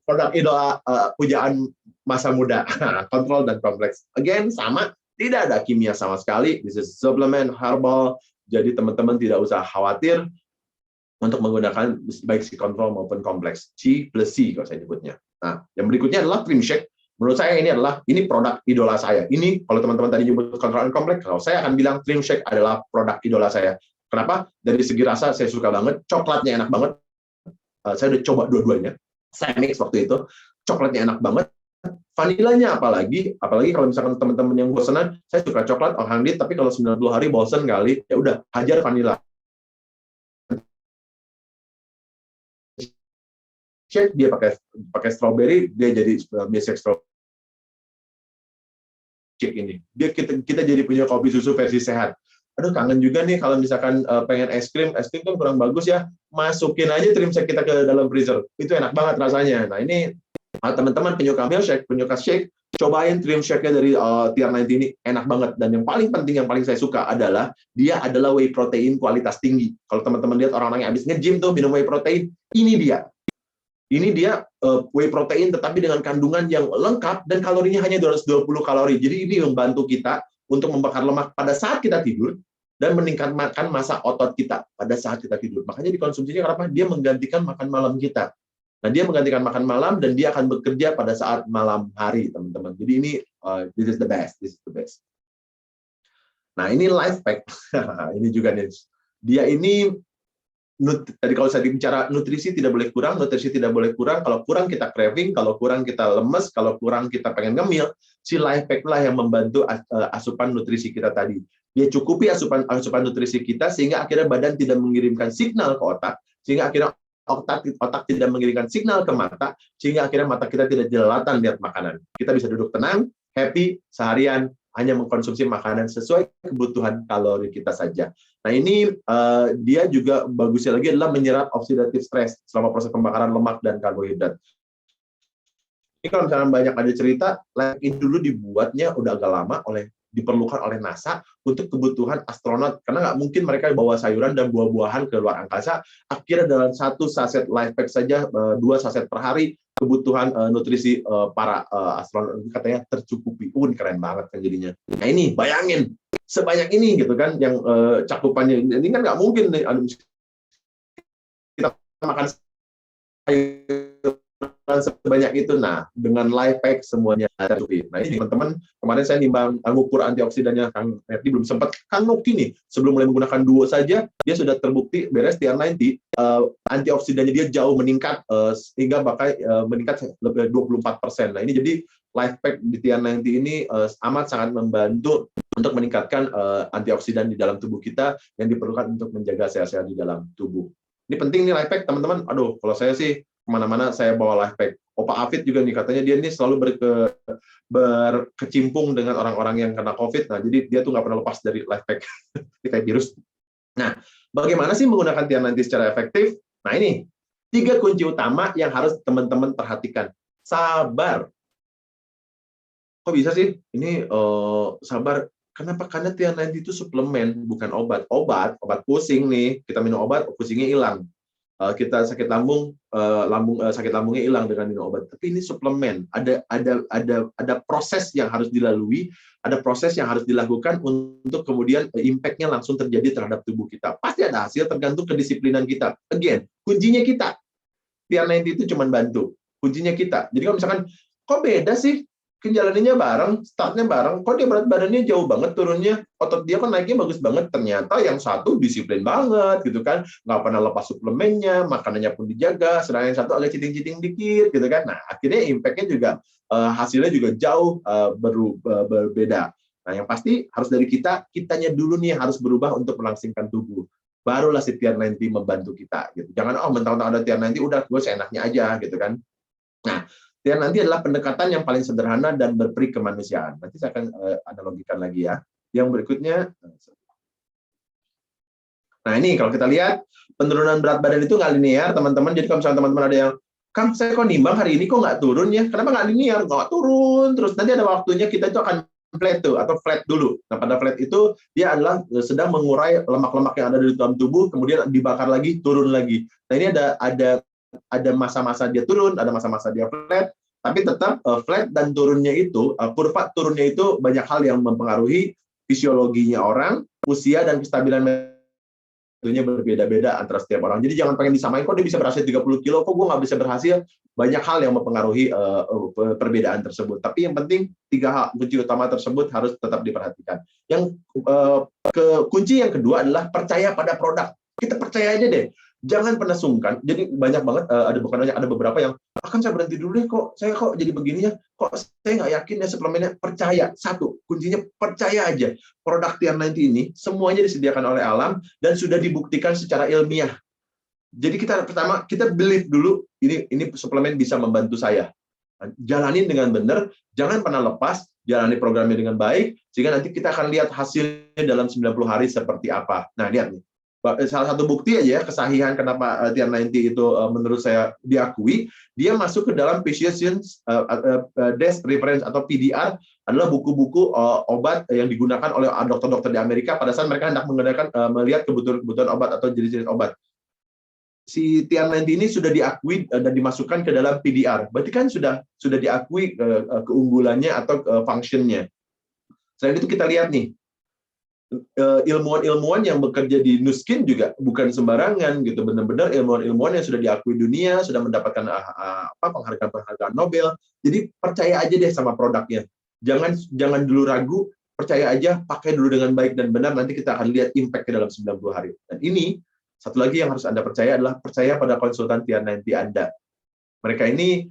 Speaker 1: produk idola pujaan masa muda, kontrol dan kompleks. Again, sama, tidak ada kimia sama sekali. This is supplement, herbal, jadi teman-teman tidak usah khawatir untuk menggunakan baik si kontrol maupun kompleks. C plus C kalau saya nyebutnya. Nah, yang berikutnya adalah cream shake. Menurut saya ini produk idola saya. Ini kalau teman-teman tadi nyebut Control and Complex, kalau saya akan bilang Trim Shake adalah produk idola saya. Kenapa? Dari segi rasa saya suka banget, coklatnya enak banget. Saya udah coba dua-duanya. Saya mix waktu itu, coklatnya enak banget. Vanilanya apalagi kalau misalkan teman-teman yang bosanan, saya suka coklat Handy, tapi kalau 90 hari bosan kali, ya udah hajar vanila. Shake dia pakai strawberry, dia jadi milkshake strawberry ini. Kita jadi punya kopi susu versi sehat. Aduh, kangen juga nih kalau misalkan pengen es krim kan kurang bagus ya, masukin aja Trim Shake kita ke dalam freezer. Itu enak banget rasanya. Nah, ini teman-teman penyuka milkshake, penyuka shake, cobain Trim Shake-nya dari TR90 ini, enak banget. Dan yang paling penting, yang paling saya suka adalah dia adalah whey protein kualitas tinggi. Kalau teman-teman lihat orang-orang yang habis nge-gym tuh minum whey protein, ini dia. Ini dia whey protein tetapi dengan kandungan yang lengkap dan kalorinya hanya 220 kalori. Jadi ini membantu kita untuk membakar lemak pada saat kita tidur dan meningkatkan massa otot kita pada saat kita tidur. Makanya dikonsumsinya karena dia menggantikan makan malam kita. Nah, dia menggantikan makan malam dan dia akan bekerja pada saat malam hari, teman-teman. Jadi ini this is the best. Nah, ini life pack. Ini juga nih. Dia ini tadi kalau saya bicara nutrisi tidak boleh kurang, kalau kurang kita craving, kalau kurang kita lemes, kalau kurang kita pengen ngemil, si life pack lah yang membantu asupan nutrisi kita tadi. Dia cukupi asupan nutrisi kita sehingga akhirnya badan tidak mengirimkan signal ke otak, sehingga akhirnya otak tidak mengirimkan signal ke mata, sehingga akhirnya mata kita tidak jelalatan lihat makanan. Kita bisa duduk tenang, happy seharian, hanya mengkonsumsi makanan sesuai kebutuhan kalori kita saja. Nah, ini dia juga bagusnya lagi adalah menyerap oxidative stress selama proses pembakaran lemak dan karbohidrat. Ini kalau misalnya banyak ada cerita, ini dulu dibuatnya udah agak lama diperlukan oleh NASA untuk kebutuhan astronot, karena nggak mungkin mereka bawa sayuran dan buah-buahan ke luar angkasa. Akhirnya dalam satu saset life pack saja, 2 saset per hari, kebutuhan nutrisi para astronot katanya tercukupi. Keren banget kan jadinya. Nah, ini bayangin sebanyak ini gitu kan yang cakupannya. Ini kan nggak mungkin nih kita makan sayur sebanyak itu. Nah, dengan life pack semuanya tercukupi. Nah, ini teman-teman, kemarin saya nimbang ngukur antioksidannya Kang Ferdi, belum sempat. Kang Noki nih, sebelum mulai menggunakan duo saja, dia sudah terbukti beres TR90, antioksidannya dia jauh meningkat, hingga bakal meningkat lebih 24%. Nah, ini jadi life pack di TR90 ini amat sangat membantu untuk meningkatkan antioksidan di dalam tubuh kita yang diperlukan untuk menjaga sel-sel di dalam tubuh. Ini penting nih life pack, teman-teman. Aduh, kalau saya sih kemana-mana saya bawa life pack. Opa Afid juga nih, katanya dia ini selalu berkecimpung dengan orang-orang yang kena COVID. Nah, jadi dia tuh nggak pernah lepas dari life pack. Kayak virus. Nah, bagaimana sih menggunakan TR90 secara efektif? Nah, ini 3 kunci utama yang harus teman-teman perhatikan. Sabar. Kok bisa sih? Ini sabar. Kenapa? Karena TR90 itu suplemen, bukan obat. Obat pusing nih. Kita minum obat, pusingnya hilang. Kita sakit lambung, sakit lambungnya hilang dengan minum obat. Tapi ini suplemen, ada proses yang harus dilalui, ada proses yang harus dilakukan untuk kemudian impact-nya langsung terjadi terhadap tubuh kita. Pasti ada hasil tergantung kedisiplinan kita. Again, kuncinya kita. TR90 itu cuma bantu. Kuncinya kita. Jadi kalau misalkan, kok beda sih? Jalannya bareng, startnya bareng, kok dia berat badannya jauh banget turunnya, otot dia kan naiknya bagus banget, ternyata yang satu disiplin banget, gitu kan, nggak pernah lepas suplemennya, makanannya pun dijaga, sedangkan yang satu agak citing-citing dikit, gitu kan. Nah, akhirnya impact-nya juga, hasilnya juga jauh berbeda. Nah, yang pasti harus dari kitanya dulu nih harus berubah untuk melangsingkan tubuh. Barulah si TR90 membantu kita, gitu. Jangan, mentang-mentang ada TR90, udah gue seenaknya aja, gitu kan. Nah, TR90 adalah pendekatan yang paling sederhana dan berperi kemanusiaan. Nanti saya akan analogikan lagi ya. Yang berikutnya, nah ini kalau kita lihat penurunan berat badan itu nggak linear, teman-teman. Jadi kalau misalnya teman-teman ada yang, Kang, saya kok nimbang hari ini kok nggak turun ya? Kenapa nggak linear? Nggak turun terus. Nanti ada waktunya kita itu akan plateau atau flat dulu. Nah, pada flat itu dia adalah sedang mengurai lemak-lemak yang ada di dalam tubuh, kemudian dibakar lagi, turun lagi. Nah, ini ada masa-masa dia turun, ada masa-masa dia flat, tapi tetap flat dan turunnya itu, kurva turunnya itu banyak hal yang mempengaruhi fisiologinya orang, usia dan kestabilan tentunya berbeda-beda antara setiap orang. Jadi jangan pengen disamain, kok dia bisa berhasil 30 kilo, kok gue nggak bisa berhasil. banyak hal yang mempengaruhi perbedaan tersebut. Tapi yang penting 3 hal kunci utama tersebut harus tetap diperhatikan. Yang kunci yang kedua adalah percaya pada produk. Kita percaya aja deh. Jangan pernah sungkan. Jadi banyak banget ada beberapa yang akan saya berhenti dulu deh, saya kok jadi begini ya, kok saya nggak yakin ya suplemennya. Percaya. Satu, kuncinya percaya aja. Produk TR90 ini semuanya disediakan oleh alam dan sudah dibuktikan secara ilmiah. Jadi kita believe dulu ini suplemen bisa membantu saya. Jalanin dengan benar, jangan pernah lepas, jalani programnya dengan baik, sehingga nanti kita akan lihat hasilnya dalam 90 hari seperti apa. Nah, lihat nih. Salah satu bukti aja kesahihan kenapa TR90 itu menurut saya diakui, dia masuk ke dalam Physicians Desk Reference atau PDR, adalah buku-buku obat yang digunakan oleh dokter-dokter di Amerika pada saat mereka hendak melihat kebutuhan obat atau jenis-jenis obat. Si TR90 ini sudah diakui dan dimasukkan ke dalam PDR. Berarti kan sudah diakui keunggulannya atau functionnya. Selain itu kita lihat nih, ilmuwan-ilmuwan yang bekerja di Nuskin juga bukan sembarangan gitu, benar-benar ilmuwan-ilmuwan yang sudah diakui dunia, sudah mendapatkan penghargaan Nobel. Jadi percaya aja deh sama produknya. Jangan dulu ragu, percaya aja, pakai dulu dengan baik dan benar, nanti kita akan lihat impact ke dalam 90 hari. Dan ini satu lagi yang harus Anda percaya adalah percaya pada konsultan TR90 Anda. Mereka ini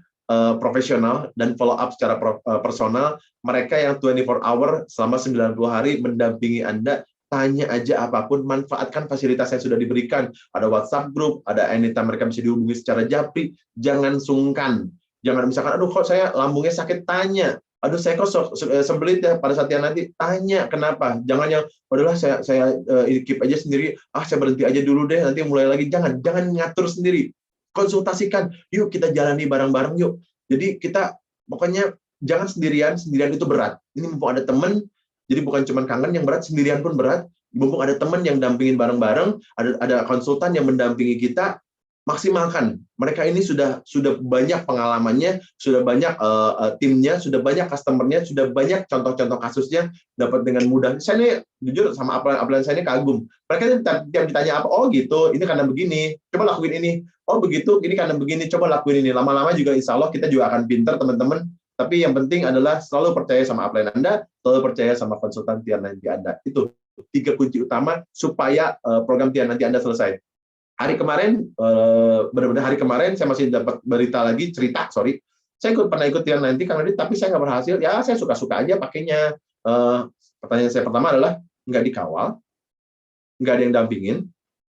Speaker 1: profesional dan follow up secara personal. Mereka yang 24 hour selama 90 hari mendampingi Anda. Tanya aja apapun, manfaatkan fasilitas yang sudah diberikan. Ada WhatsApp group, ada anytime mereka bisa dihubungi secara japri. Jangan sungkan. Jangan misalkan, aduh kok saya lambungnya sakit, tanya. Aduh saya kok sembelit ya pada saat yang nanti, tanya kenapa. Jangan yang, udahlah saya keep aja sendiri, saya berhenti aja dulu deh, nanti mulai lagi. Jangan ngatur sendiri. Konsultasikan, yuk kita jalani bareng-bareng yuk. Jadi kita pokoknya jangan sendirian itu berat. Ini mumpung ada teman, jadi bukan cuma kangen yang berat, sendirian pun berat. Mumpung ada teman yang dampingin bareng-bareng, ada konsultan yang mendampingi kita, maksimalkan. Mereka ini sudah banyak pengalamannya, sudah banyak timnya, sudah banyak customernya, sudah banyak contoh-contoh kasusnya, dapat dengan mudah. Saya ini jujur sama upline saya ini kagum. Mereka tiap ditanya apa, oh gitu, ini karena begini, coba lakuin ini. Oh begitu, ini karena begini, coba lakuin ini. Lama-lama juga insya Allah kita juga akan pinter teman-teman. Tapi yang penting adalah selalu percaya sama upline Anda, selalu percaya sama konsultan TR90 Anda. Itu 3 kunci utama supaya program TR90 Anda selesai. Hari kemarin, benar-benar hari kemarin saya masih dapat cerita, saya pernah ikut TR90 karena tapi saya nggak berhasil, ya saya suka-suka aja pakainya. Pertanyaan saya pertama adalah, nggak dikawal, nggak ada yang dampingin,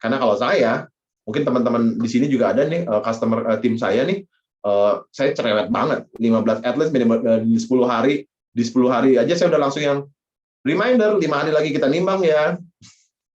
Speaker 1: karena kalau saya, mungkin teman-teman di sini juga ada nih, customer tim saya nih, saya cerewet banget, 15 at least di 10 hari, aja saya udah langsung yang, reminder, 5 hari lagi kita nimbang ya,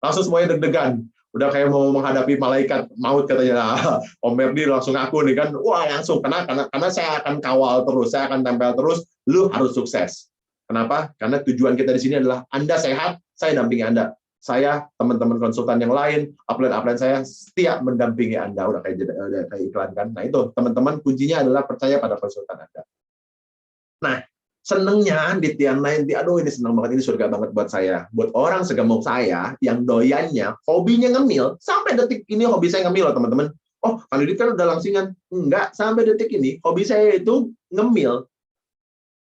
Speaker 1: langsung semuanya deg-degan. Udah kayak mau menghadapi malaikat maut katanya. Om Merdi langsung ngaku nih kan, wah langsung karena saya akan kawal terus, saya akan tempel terus, lu harus sukses. Kenapa? Karena tujuan kita di sini adalah Anda sehat, saya dampingi Anda. Saya, teman-teman konsultan yang lain, upline saya setia mendampingi Anda. Udah kayak iklan kan. Nah itu teman-teman kuncinya adalah percaya pada konsultan Anda. Nah, senengnya di TR90, aduh ini seneng banget, ini surga banget buat saya. Buat orang segemuk saya yang doyannya, hobinya ngemil, sampai detik ini hobi saya ngemil loh teman-teman. Oh, Kang Didit kan udah langsingan. Enggak, sampai detik ini hobi saya itu ngemil.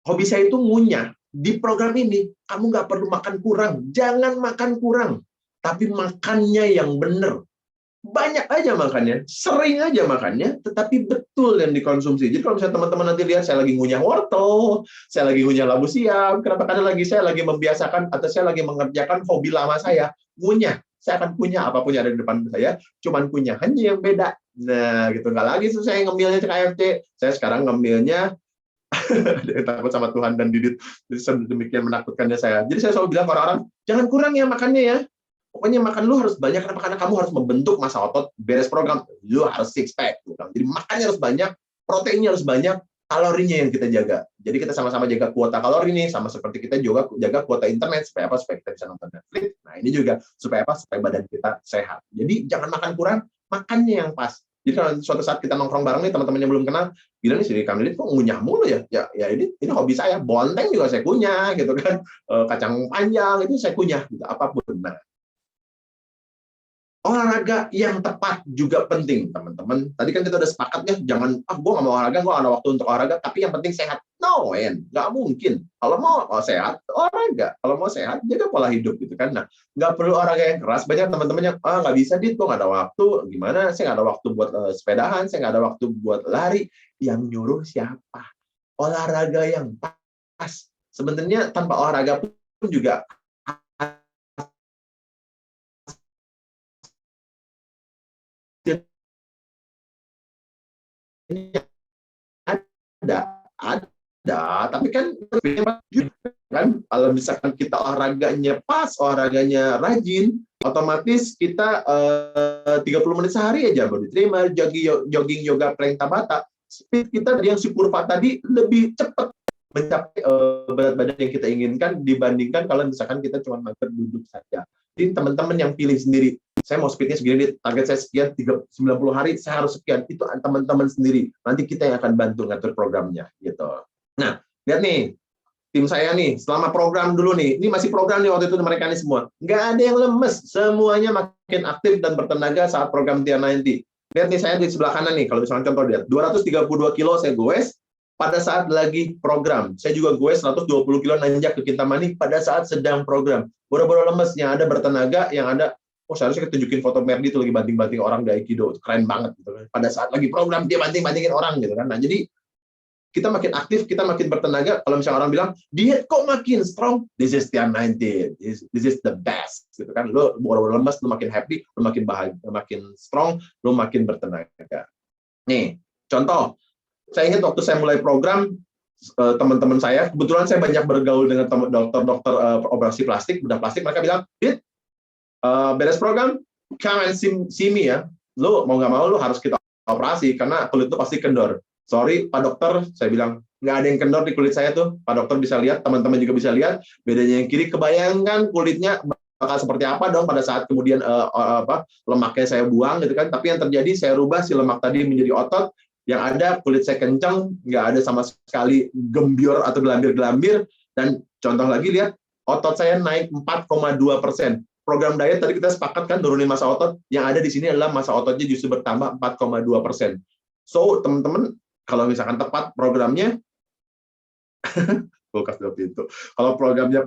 Speaker 1: Hobi saya itu ngunyah. Di program ini, kamu nggak perlu makan kurang. Jangan makan kurang. Tapi makannya yang benar. Banyak aja makannya, sering aja makannya, tetapi betul yang dikonsumsi. Jadi kalau misalnya teman-teman nanti lihat saya lagi ngunyah wortel, saya lagi ngunyah labu siam, kenapa? Karena saya lagi membiasakan atau saya lagi mengerjakan hobi lama saya, ngunyah. Saya akan punya apapun yang ada di depan saya, cuman kunyahannya yang beda. Nah, gitu, nggak lagi saya ngemilnya KFC. Saya sekarang ngemilnya takut sama Tuhan dan Didit, demikian menakutkannya saya. Jadi saya selalu bilang ke orang-orang, jangan kurang ya makannya ya. Pokoknya makan lu harus banyak, karena kamu harus membentuk massa otot, beres program, lu harus six pack. Jadi makannya harus banyak, proteinnya harus banyak, kalorinya yang kita jaga. Jadi kita sama-sama jaga kuota kalori nih, sama seperti kita juga jaga kuota internet, supaya apa? Supaya kita bisa nonton Netflix. Nah ini juga supaya apa? Supaya badan kita sehat. Jadi jangan makan kurang, makannya yang pas. Jadi kalau suatu saat kita nongkrong bareng nih, teman-teman yang belum kenal, bilang nih si Kang Didit kok ngunyah mulu ya? Ya ini hobi saya, bonteng juga saya kunyah, gitu kan, kacang panjang itu saya kunyah, gitu, apapun. Nah, Olahraga yang tepat juga penting, teman-teman. Tadi kan kita udah sepakat ya, jangan, gue nggak mau olahraga, gue nggak ada waktu untuk olahraga, tapi yang penting sehat. No, nggak mungkin. Kalau mau sehat, olahraga. Kalau mau sehat, jaga pola hidup gitu kan. Nah, nggak perlu olahraga yang keras. Banyak teman-teman yang, nggak bisa, Dit, gue nggak ada waktu. Gimana? Saya nggak ada waktu buat sepedahan, saya nggak ada waktu buat lari. Yang nyuruh siapa? Olahraga yang pas. Sebenarnya tanpa olahraga pun juga ada, tapi kan kalau misalkan kita olahraganya pas, olahraganya rajin, otomatis kita 30 menit sehari aja baru diterima, jogging yoga plank tabata, speed kita yang si kurva tadi lebih cepat mencapai berat badan yang kita inginkan dibandingkan kalau misalkan kita cuma mager duduk saja. Jadi teman-teman yang pilih sendiri, saya mau speednya segini, target saya sekian, 90 hari saya harus sekian, itu teman-teman sendiri. Nanti kita yang akan bantu ngatur programnya gitu. Nah, lihat nih, tim saya nih, selama program dulu nih, ini masih program nih waktu itu mereka nih semua, nggak ada yang lemes, semuanya makin aktif dan bertenaga saat program Tier 90. Lihat nih, saya di sebelah kanan nih, kalau misalnya contoh lihat, 232 kilo saya goes pada saat lagi program. Saya juga goes 120 kilo nanjak ke Kintamani pada saat sedang program. Boro-boro lemes, yang ada bertenaga, yang ada, seharusnya kita tunjukin foto Merdi itu lagi banting-banting orang di Aikido, keren banget gitu kan. Pada saat lagi program dia banting-bantingin orang gitu kan. Nah, jadi kita makin aktif, kita makin bertenaga. Kalau misalnya orang bilang, diet kok makin strong? This is Tier 90. This is the best. Gitu kan. Lo boro-boro lemes, lo makin happy, lo makin bahagia, makin strong, lo makin bertenaga. Nih, contoh. Saya ingat waktu saya mulai program, teman-teman saya, kebetulan saya banyak bergaul dengan dokter-dokter operasi plastik, bedah plastik, mereka bilang, Dit, beres program, come and see me ya. Lo mau nggak mau, lo harus kita operasi, karena kulit lo pasti kendor. Sorry, Pak Dokter, saya bilang, nggak ada yang kendor di kulit saya tuh. Pak Dokter bisa lihat, teman-teman juga bisa lihat, bedanya yang kiri, kebayangkan kulitnya bakal seperti apa dong pada saat kemudian lemaknya saya buang gitu kan. Tapi yang terjadi, saya rubah si lemak tadi menjadi otot, yang ada kulit saya kencang, nggak ada sama sekali gembior atau gelambir-gelambir, dan contoh lagi lihat, otot saya naik 4,2%. Program diet tadi kita sepakat kan turunin massa otot, yang ada di sini adalah massa ototnya justru bertambah 4,2%. So, teman-teman, kalau misalkan tepat programnya, kulkas dua pintu. Kalau programnya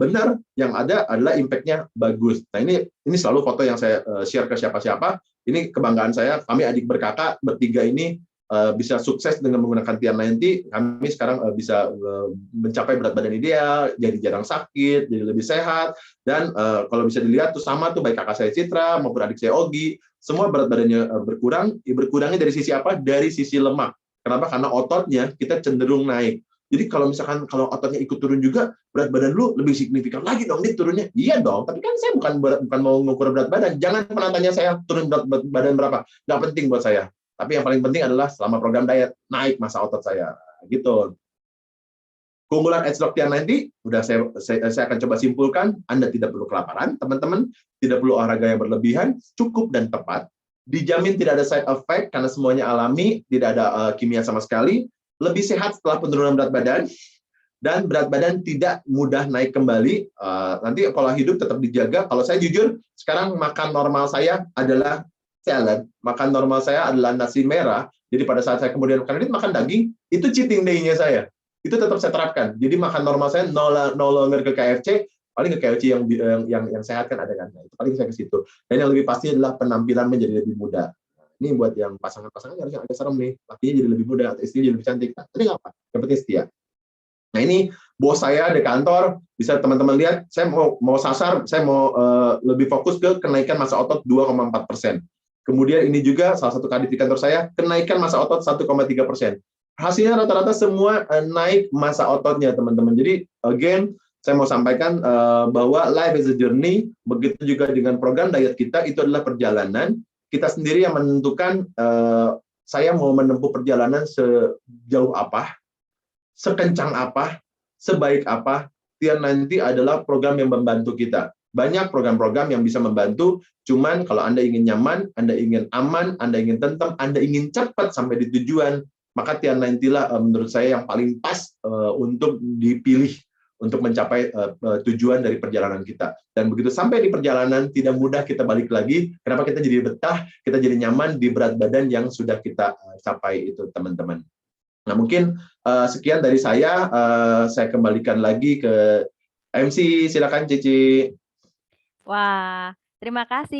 Speaker 1: benar, yang ada adalah impact-nya bagus. Nah, ini selalu foto yang saya share ke siapa-siapa. Ini kebanggaan saya, kami adik berkakak, bertiga ini bisa sukses dengan menggunakan Tier 90. Kami sekarang bisa mencapai berat badan ideal, jadi jarang sakit, jadi lebih sehat, dan kalau bisa dilihat tuh sama tuh baik kakak saya Citra maupun adik saya Ogi, semua berat badannya berkurang. Berkurangnya dari sisi apa? Dari sisi lemak. Kenapa? Karena ototnya kita cenderung naik. Jadi kalau misalkan kalau ototnya ikut turun juga, berat badan lu lebih signifikan lagi dong, Dit, turunnya. Iya dong, tapi kan saya bukan mau mengukur berat badan. Jangan pernah tanya saya turun berat badan berapa. Nggak penting buat saya. Tapi yang paling penting adalah selama program diet, naik massa otot saya. Gitu. Keunggulan Edgelock Tier 90, udah saya akan coba simpulkan, Anda tidak perlu kelaparan, teman-teman, tidak perlu olahraga yang berlebihan, cukup dan tepat, dijamin tidak ada side effect, karena semuanya alami, tidak ada kimia sama sekali, lebih sehat setelah penurunan berat badan, dan berat badan tidak mudah naik kembali. Nanti pola hidup tetap dijaga. Kalau saya jujur, sekarang makan normal saya adalah salad, makan normal saya adalah nasi merah, jadi pada saat saya kemudian makan daging, itu cheating day-nya saya. Itu tetap saya terapkan. Jadi makan normal saya no longer ke KFC, paling ke KFC yang sehat kan ada kan. Nah, itu paling saya ke situ. Dan yang lebih pasti adalah penampilan menjadi lebih muda. Nah, ini buat yang pasangan-pasangan harusnya agak serem nih, lakinya jadi lebih muda atau istrinya jadi lebih cantik. Nah, ini apa? Yang penting setia. Nah, ini bos saya di kantor, bisa teman-teman lihat, saya mau sasar, saya mau lebih fokus ke kenaikan massa otot 2,4%. Kemudian ini juga salah satu kadif di kantor saya, kenaikan massa otot 1,3%. Hasilnya rata-rata semua naik massa ototnya, teman-teman. Jadi, again, saya mau sampaikan bahwa life is a journey, begitu juga dengan program diet kita, itu adalah perjalanan. Kita sendiri yang menentukan saya mau menempuh perjalanan sejauh apa, sekencang apa, sebaik apa. Tier 90 adalah program yang membantu kita. Banyak program-program yang bisa membantu, cuman kalau Anda ingin nyaman, Anda ingin aman, Anda ingin tentrem, Anda ingin cepat sampai di tujuan, maka Tier 90 lah menurut saya yang paling pas untuk dipilih untuk mencapai tujuan dari perjalanan kita. Dan begitu sampai di perjalanan, tidak mudah kita balik lagi. Kenapa kita jadi betah, kita jadi nyaman di berat badan yang sudah kita capai itu, teman-teman. Nah, mungkin sekian dari saya kembalikan lagi ke MC, silakan Cici.
Speaker 2: Wah, terima kasih